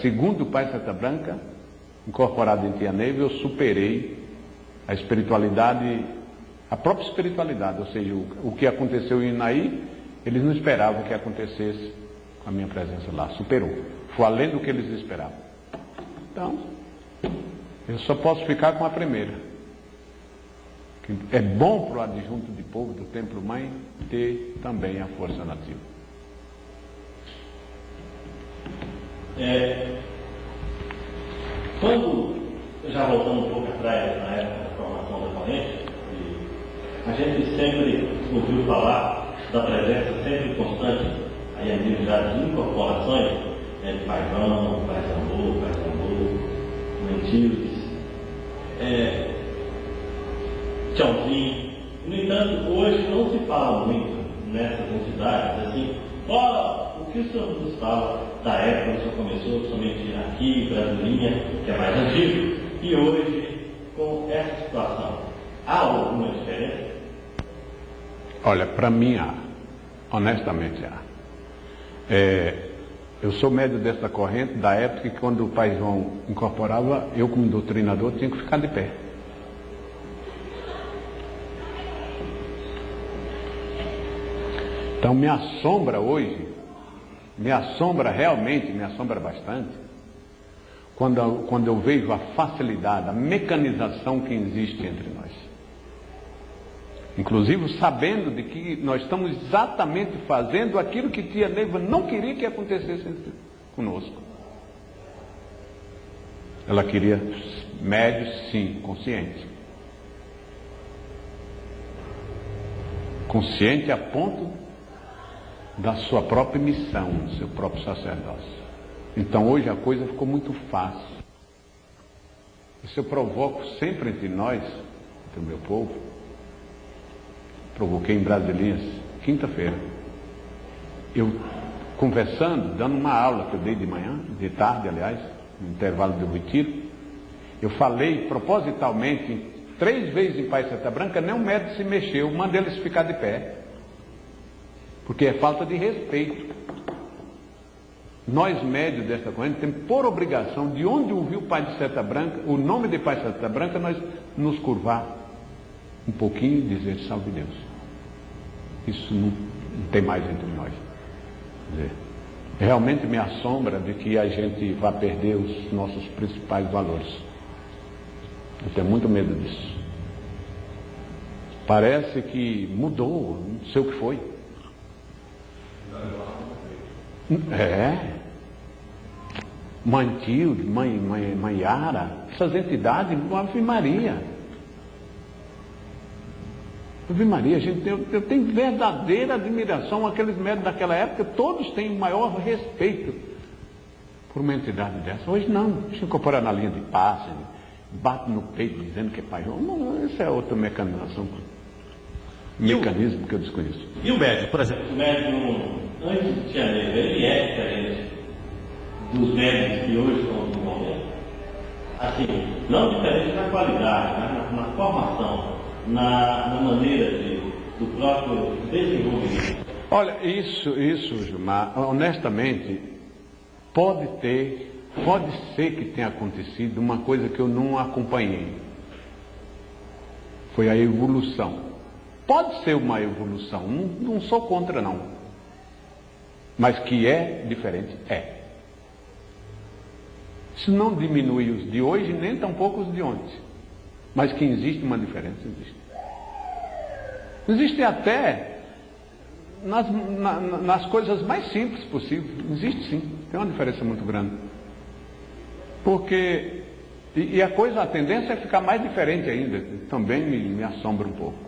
incorporado em Tia Neiva, eu superei a espiritualidade, a própria espiritualidade, ou seja, o que aconteceu em Unaí, eles não esperavam que acontecesse com a minha presença lá, superou, foi além do que eles esperavam. Então, eu só posso ficar com a primeira, É bom para o adjunto de povo do Templo Mãe ter também a força nativa. Quando, já voltando um pouco atrás, na época da formação da corrente, a gente sempre ouviu falar da presença sempre constante, aí a nível já de incorporações, de Paizão, Paizambu, Mantildes, Tchãozinho. No entanto, hoje não se fala muito nessas entidades, assim, fora o que o senhor nos fala da época que o senhor começou, somente aqui, Brasilinha, que é mais antigo, e hoje, com essa situação, há alguma diferença? Olha, para mim há, honestamente há. Eu sou médio dessa corrente da época que quando o Pai João incorporava, eu como doutrinador tinha que ficar de pé. Então me assombra hoje, me assombra bastante, quando eu vejo a facilidade, a mecanização que existe entre nós. Inclusive sabendo de que nós estamos exatamente fazendo aquilo que tia Neiva não queria que acontecesse conosco. Ela queria médios, sim, conscientes. Consciente a ponto da sua própria missão, do seu próprio sacerdócio. Então hoje a coisa ficou muito fácil. Isso eu provoco sempre entre nós, entre o meu povo. Provoquei em Brasilinhas, quinta-feira. Eu conversando, dando uma aula que eu dei de manhã, de tarde, aliás, no intervalo do retiro, eu falei propositalmente 3 vezes em Pai Santa Branca, nem um médico se mexeu, mandei eles ficar de pé. Porque é falta de respeito. Nós, médios desta corrente, temos por obrigação, de onde ouviu o Pai de Santa Branca, o nome de Pai de Santa Branca, nós nos curvar um pouquinho e dizer salve Deus. Isso não tem mais entre nós. Quer dizer, realmente me assombra de que a gente vá perder os nossos principais valores. Eu tenho muito medo disso. Parece que mudou, não sei o que foi. Mantilde, Mãe Yara, essas entidades, Ave Maria. Ave Maria, eu tenho verdadeira admiração àqueles médicos daquela época, todos têm o maior respeito por uma entidade dessa. Hoje não, se incorpora na linha de passe, bate no peito dizendo que é pai. Não, isso é outra mecanização, mecanismo que eu desconheço. E o médium, por exemplo? O médium, antes de janeiro, ele é diferente dos médiums que hoje estão no momento? Assim, não diferente na qualidade, mas na formação, na maneira do próprio desenvolvimento. Olha, isso, Gilmar, honestamente, pode ser que tenha acontecido uma coisa que eu não acompanhei. Foi a evolução. Pode ser uma evolução, não sou contra não. Mas que é diferente, é. Isso não diminui os de hoje, nem tampouco os de ontem. Mas que existe uma diferença, existe. Existe até nas coisas mais simples possíveis. Existe sim, tem uma diferença muito grande. Porque, a tendência é ficar mais diferente ainda. Também me assombra um pouco.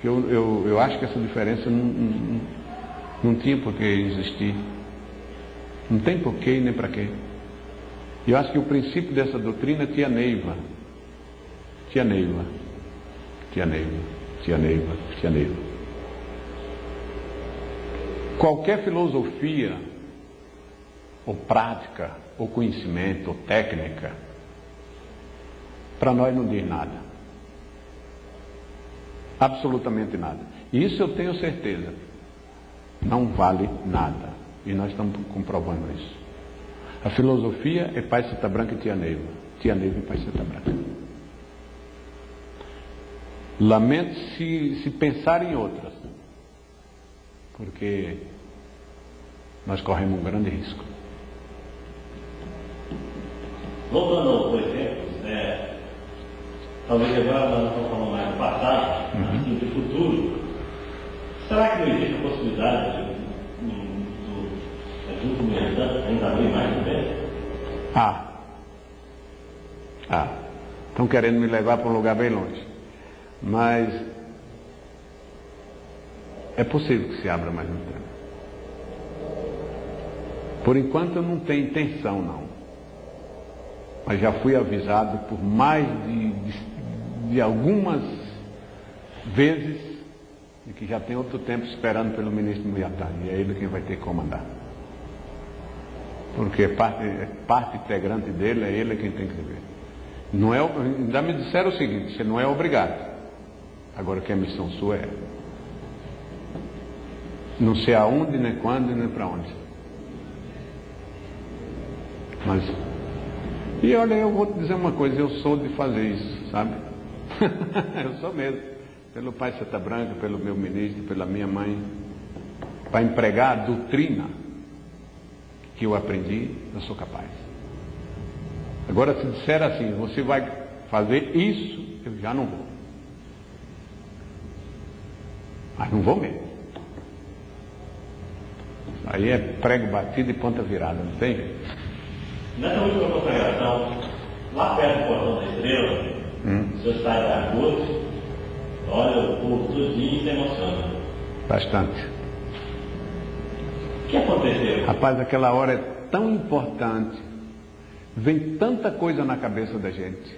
Eu acho que essa diferença não tinha por que existir. Não tem porquê nem para quê. Eu acho que o princípio dessa doutrina é tia Neiva. Qualquer filosofia, ou prática, ou conhecimento, ou técnica, para nós não diz nada. Absolutamente nada. E isso eu tenho certeza. Não vale nada. E nós estamos comprovando isso. A filosofia é Pai Santa Branca e tia Neiva. Tia Neiva e Pai Santa Branca. Lamento se pensar em outras. Porque nós corremos um grande risco. Voltando aos exemplos, talvez agora nós estamos falando mais do passado, do futuro. Será que não existe a possibilidade do junto militante ainda abrir mais também? Estão querendo me levar para um lugar bem longe. Mas é possível que se abra mais um tempo. Por enquanto eu não tenho intenção, não. Mas já fui avisado por mais de algumas vezes de que já tem outro tempo esperando pelo ministro Muiatá. E é ele quem vai ter que comandar. Porque parte integrante dele, é ele quem tem que ver. Não é, ainda me disseram o seguinte: você não é obrigado. Agora que a missão sua é. Não sei aonde, nem quando, nem para onde. Mas, e olha, eu vou te dizer uma coisa, eu sou de fazer isso, sabe? Eu sou mesmo. Pelo Pai Santa Branca, pelo meu ministro, pela minha mãe, para empregar a doutrina que eu aprendi, eu sou capaz. Agora, se disser assim, você vai fazer isso, eu já não vou. Mas não vou mesmo. Aí é prego batido e ponta virada, não tem jeito. Nessa última consagração, lá perto do portão da estrela, o senhor sai da cruz, olha o povo tudinho e se emociona. Bastante. O que aconteceu? Rapaz, aquela hora é tão importante, vem tanta coisa na cabeça da gente.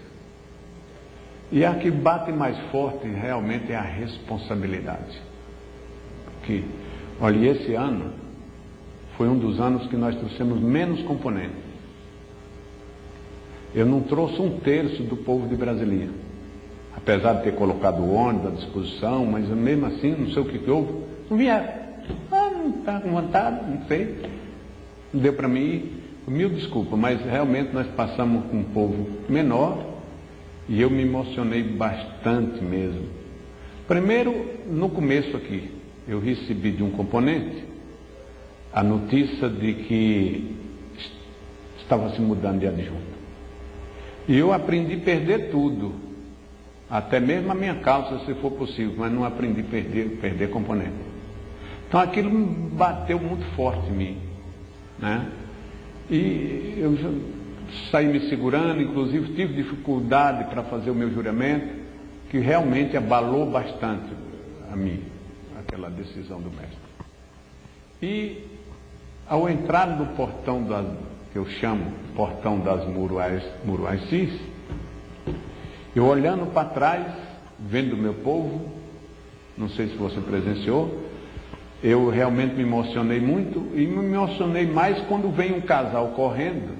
E a que bate mais forte realmente é a responsabilidade. Porque, olha, esse ano foi um dos anos que nós trouxemos menos componentes. Eu não trouxe 1/3 do povo de Brasília, apesar de ter colocado o ônibus à disposição, mas mesmo assim, não sei o que houve, não vieram. Não está com vontade, não sei. Não deu para mim ir. Mil desculpas, mas realmente nós passamos com um povo menor e eu me emocionei bastante mesmo. Primeiro, no começo aqui, eu recebi de um componente a notícia de que estava se mudando de adjunto. E eu aprendi a perder tudo, até mesmo a minha calça, se for possível, mas não aprendi a perder componente. Então aquilo bateu muito forte em mim, né? E eu saí me segurando, inclusive tive dificuldade para fazer o meu juramento, que realmente abalou bastante a mim, aquela decisão do mestre. E ao entrar no portão que eu chamo portão das Muruaicis, eu olhando para trás, vendo o meu povo, não sei se você presenciou, eu realmente me emocionei muito, e me emocionei mais quando vem um casal correndo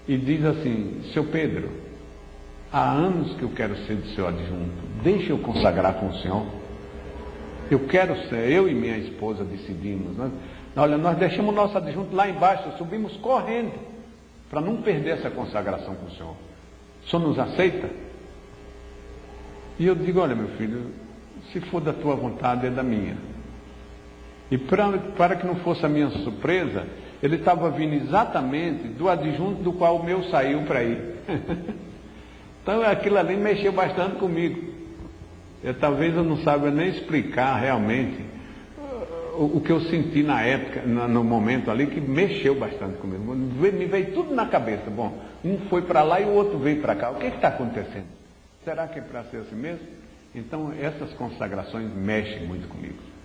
e diz assim: seu Pedro, há anos que eu quero ser do seu adjunto, deixa eu consagrar com o senhor. Eu quero ser, eu e minha esposa decidimos. Olha, nós deixamos o nosso adjunto lá embaixo, subimos correndo, para não perder essa consagração com o senhor. O senhor nos aceita? E eu digo: olha, meu filho, se for da tua vontade, é da minha. E para que não fosse a minha surpresa, ele estava vindo exatamente do adjunto do qual o meu saiu para ir. Então aquilo ali mexeu bastante comigo. Talvez eu não saiba nem explicar realmente o que eu senti na época, no momento ali, que mexeu bastante comigo. Me veio tudo na cabeça. Bom, um foi para lá e o outro veio para cá. O que está acontecendo? Será que é para ser assim mesmo? Então essas consagrações mexem muito comigo.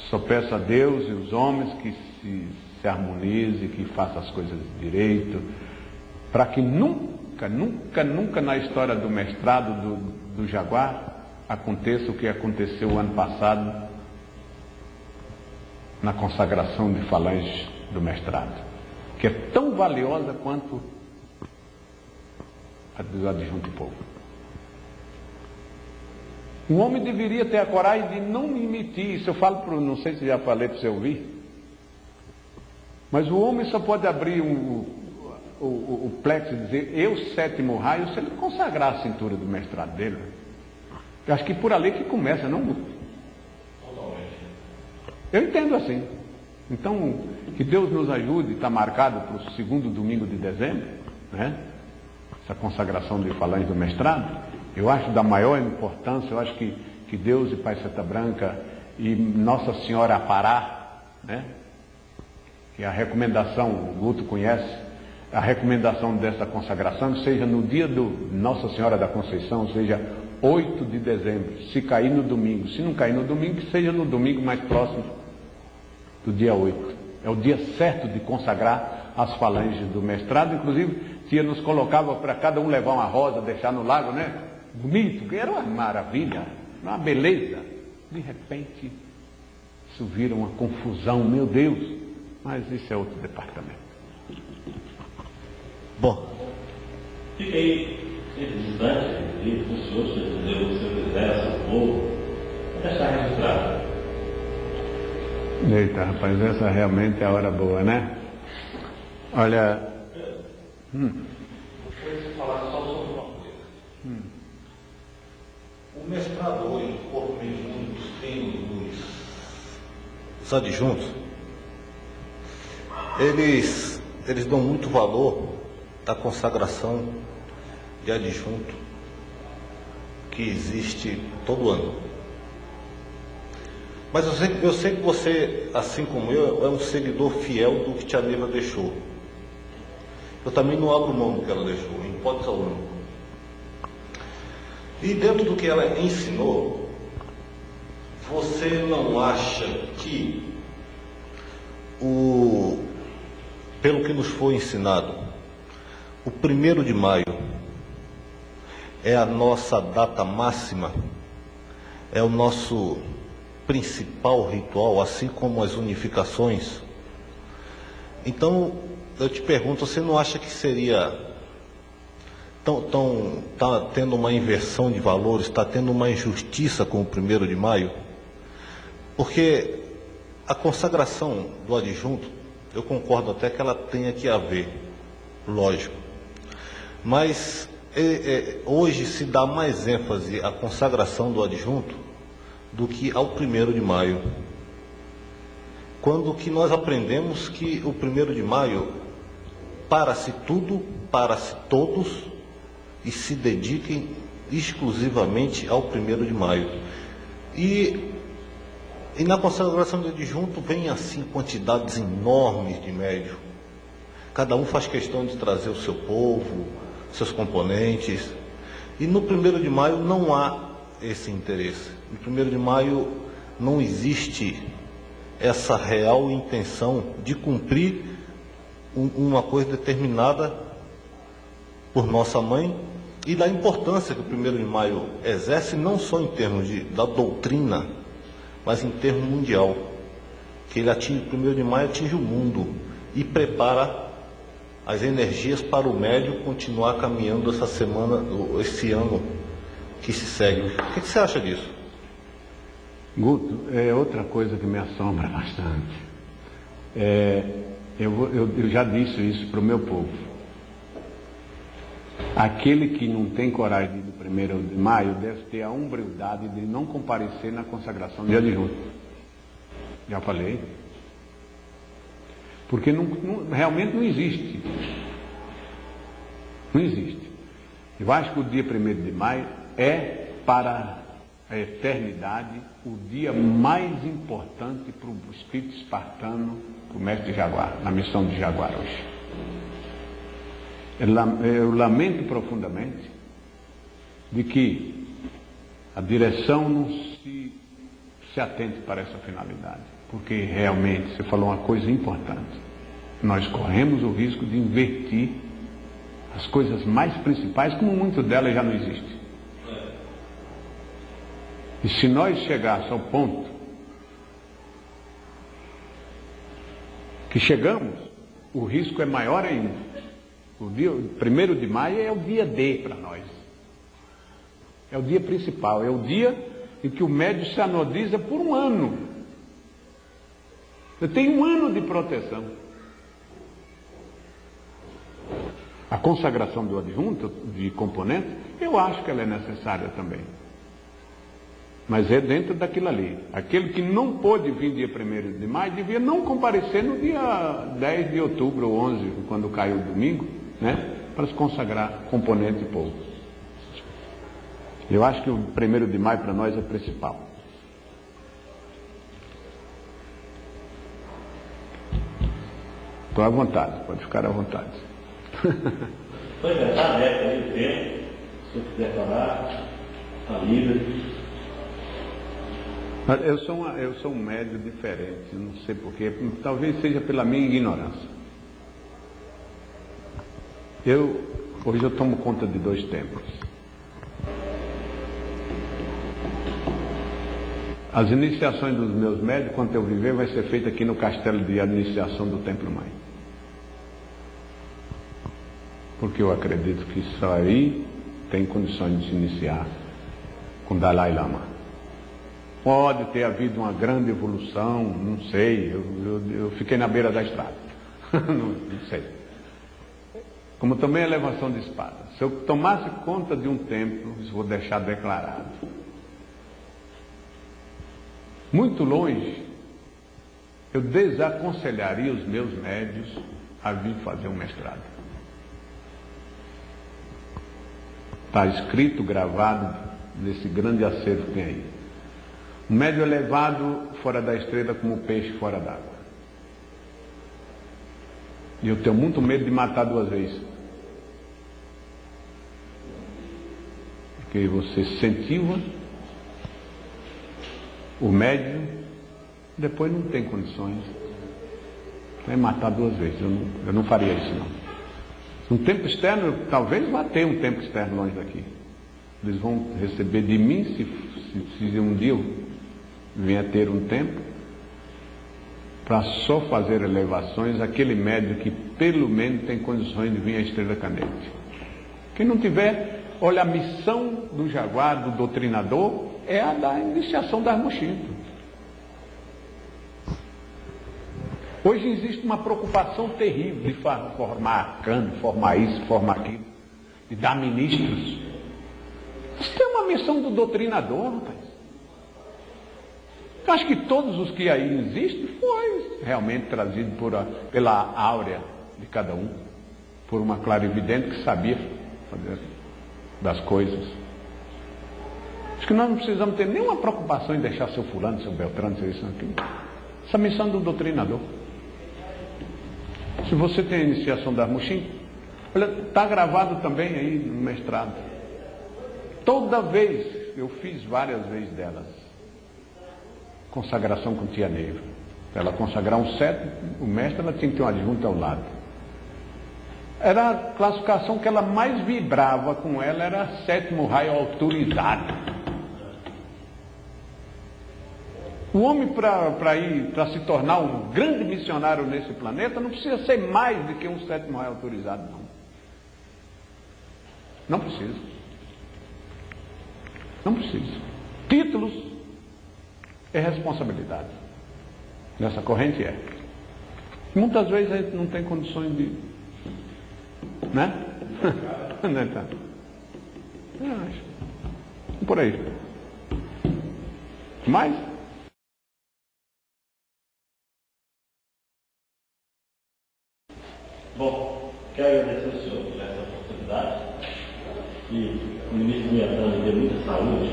Só peço a Deus e os homens que se harmonize, que faça as coisas direito, para que nunca na história do mestrado do Jaguar aconteça o que aconteceu o ano passado na consagração de falange do mestrado, que é tão valiosa quanto a do adjunto povo. Um homem deveria ter a coragem de não emitir isso. Eu falo, não sei se já falei para você ouvir, mas o homem só pode abrir o plexo e dizer eu, sétimo raio, se ele consagrar a cintura do mestrado dele. Eu acho que por ali que começa, não? Eu entendo assim. Então, que Deus nos ajude, está marcado para o 2º domingo de dezembro, né? essa consagração de falange do mestrado, eu acho da maior importância. Eu acho que Deus e Pai Santa Branca e Nossa Senhora Apará, né? Que a recomendação, o Guto conhece, a recomendação dessa consagração, que seja no dia do Nossa Senhora da Conceição, seja 8 de dezembro, se cair no domingo. Se não cair no domingo, que seja no domingo mais próximo do dia 8. É o dia certo de consagrar as falanges do mestrado. Inclusive, tia nos colocava para cada um levar uma rosa, deixar no lago, né? Bonito, que era uma maravilha, uma beleza. De repente, isso vira uma confusão, meu Deus. Mas isso é outro departamento. Bom, Fiquei distante do senhor, se o senhor quiser, seu povo, para deixar registrado. Eita, rapaz, essa realmente é a hora boa, né? Olha. Eu queria falar só sobre uma coisa. O mestrado hoje, o corpo mediúnico, tem os adjuntos, eles dão muito valor à consagração de adjunto que existe todo ano. Mas eu sei que você, assim como eu, é um seguidor fiel do que Tia Neiva deixou. Eu também não abro mão do que ela deixou, em hipótese alguma. E dentro do que ela ensinou, você não acha que, pelo que nos foi ensinado, o 1º de maio é a nossa data máxima, é o nosso principal ritual, assim como as unificações? Então, eu te pergunto, você não acha que seria está tendo uma inversão de valores, está tendo uma injustiça com o 1º de maio? Porque a consagração do adjunto, eu concordo até que ela tenha que haver, lógico, mas hoje se dá mais ênfase à consagração do adjunto do que ao 1º de maio. Quando que nós aprendemos que o 1º de maio, para-se tudo, para-se todos, e se dediquem exclusivamente ao 1º de maio. E na consagração do adjunto vem assim quantidades enormes de médios. Cada um faz questão de trazer o seu povo, seus componentes. E no 1º de maio não há esse interesse. No 1º de maio não existe essa real intenção de cumprir uma coisa determinada por nossa mãe, e da importância que o 1º de maio exerce, não só em termos da doutrina, mas em termos mundial. Que ele atinge, o 1º de maio atinge o mundo e prepara as energias para o médium continuar caminhando essa semana, esse ano que se segue. O que você acha disso? Guto, é outra coisa que me assombra bastante. Eu já disse isso para o meu povo. Aquele que não tem coragem de ir no 1º de maio deve ter a humildade de não comparecer na consagração de adjunto. Já falei. Porque realmente não existe. Não existe. Eu acho que o dia 1º de maio é, para a eternidade, o dia mais importante para o espírito espartano, para o mestre Jaguar, na missão de Jaguar hoje. Eu lamento profundamente de que a direção não se atente para essa finalidade, porque realmente você falou uma coisa importante. Nós corremos o risco de invertir as coisas mais principais, como muito delas já não existe. E se nós chegarmos ao ponto que chegamos, o risco é maior ainda. O 1º de maio é o dia D para nós. É o dia principal, é o dia em que o médium se anodiza por um ano. Você tem um ano de proteção. A consagração do adjunto, de componentes, eu acho que ela é necessária também. Mas é dentro daquilo ali. Aquele que não pôde vir dia 1º de maio, devia não comparecer no dia 10 de outubro ou 11, quando caiu o domingo, né? para se consagrar componente e povo. Eu acho que o 1º de maio para nós é principal. Estou à vontade, pode ficar à vontade. Foi verdade, aí o tempo, se eu quiser falar, está livre. Eu sou um médio diferente, não sei porquê, talvez seja pela minha ignorância. Hoje eu tomo conta de 2 templos. As iniciações dos meus médios, quando eu viver, vai ser feita aqui no castelo de iniciação do Templo Mãe. Porque eu acredito que só aí tem condições de se iniciar com Dalai Lama. Pode ter havido uma grande evolução, não sei, eu fiquei na beira da estrada. não sei. Como também a elevação de espada. Se eu tomasse conta de um templo, isso vou deixar declarado. Muito longe, eu desaconselharia os meus médios a vir fazer um mestrado. Está escrito, gravado, nesse grande acervo que tem aí. Um médio elevado fora da estrela como o peixe fora d'água. E eu tenho muito medo de matar 2 vezes. Porque você incentiva o médium, depois não tem condições. É matar 2 vezes. Eu não faria isso, não. Um tempo externo, talvez vá ter um tempo externo longe daqui. Eles vão receber de mim, se um dia eu vier ter um tempo, para só fazer elevações, aquele médium que pelo menos tem condições de vir à estrela cadente. Quem não tiver, olha, a missão do jaguar, do doutrinador, é a da iniciação das Mushinto. Hoje existe uma preocupação terrível de formar cano, formar isso, formar aquilo, de dar ministros. Isso é uma missão do doutrinador, rapaz. Eu acho que todos os que aí existem foi realmente trazido pela áurea de cada um, por uma clarividente que sabia fazer das coisas. Acho que nós não precisamos ter nenhuma preocupação em deixar seu fulano, seu Beltrano, seu isso, aquilo. Essa missão do doutrinador. Se você tem a iniciação da Mushin, olha, está gravado também aí no mestrado. Toda vez, eu fiz várias vezes delas. Consagração com tia Neiva. Para ela consagrar um sétimo, o mestre, ela tinha que ter um adjunto ao lado. Era a classificação que ela mais vibrava com ela, era 7º raio autorizado. O homem, para se tornar um grande missionário nesse planeta, não precisa ser mais do que um 7º raio autorizado, não. Não precisa. Não precisa. Títulos é responsabilidade. Nessa corrente é. Muitas vezes a gente não tem condições de... Né? Por aí. Mais? Bom, quero agradecer ao senhor por essa oportunidade. E o ministro Miatã me deu muita saúde.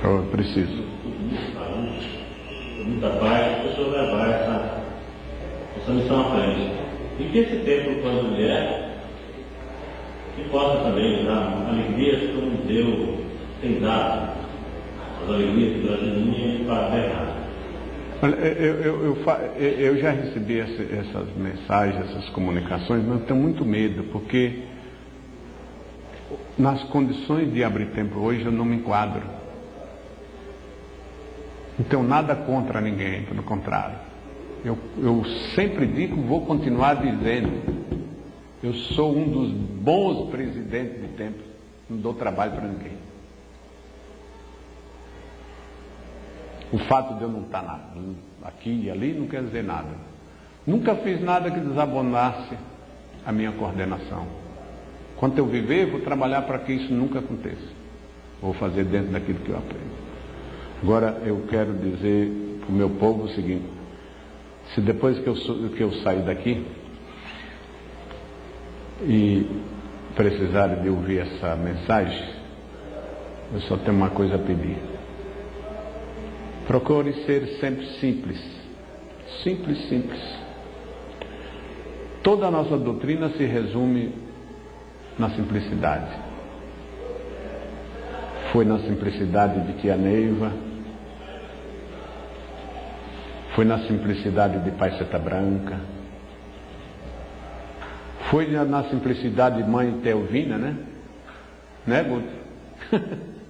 Eu preciso. Muita saúde, muita paz, que o senhor levar essa missão à frente. E que esse tempo, quando vier, que possa também dar alegrias como Deus tem dado, as alegrias do brasileiro para a terra. Eu já recebi essas mensagens, essas comunicações, mas eu tenho muito medo, porque nas condições de abrir templo hoje eu não me enquadro. Não tenho nada contra ninguém, pelo contrário. Eu sempre digo, vou continuar dizendo, eu sou um dos bons presidentes de templo, não dou trabalho para ninguém. O fato de eu não estar aqui e ali não quer dizer nada. Nunca fiz nada que desabonasse a minha coordenação. Enquanto eu viver, vou trabalhar para que isso nunca aconteça. Vou fazer dentro daquilo que eu aprendo. Agora, eu quero dizer para o meu povo o seguinte: se depois que eu sair daqui, e precisarem de ouvir essa mensagem, eu só tenho uma coisa a pedir. Procure ser sempre simples. Simples, simples. Toda a nossa doutrina se resume na simplicidade. Foi na simplicidade de tia Neiva, foi na simplicidade de Pai Seta Branca, foi na simplicidade de Mãe Teovina, né, Guto?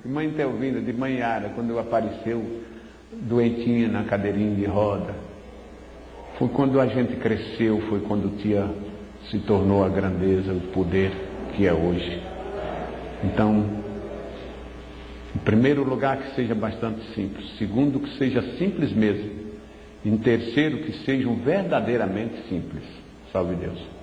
De Mãe Teovina, de Mãe Yara, quando apareceu doentinha na cadeirinha de roda. Foi quando a gente cresceu, foi quando tia se tornou a grandeza, o poder que é hoje. Então, em primeiro lugar, que seja bastante simples. Segundo, que seja simples mesmo. Em terceiro, que sejam verdadeiramente simples. Salve Deus.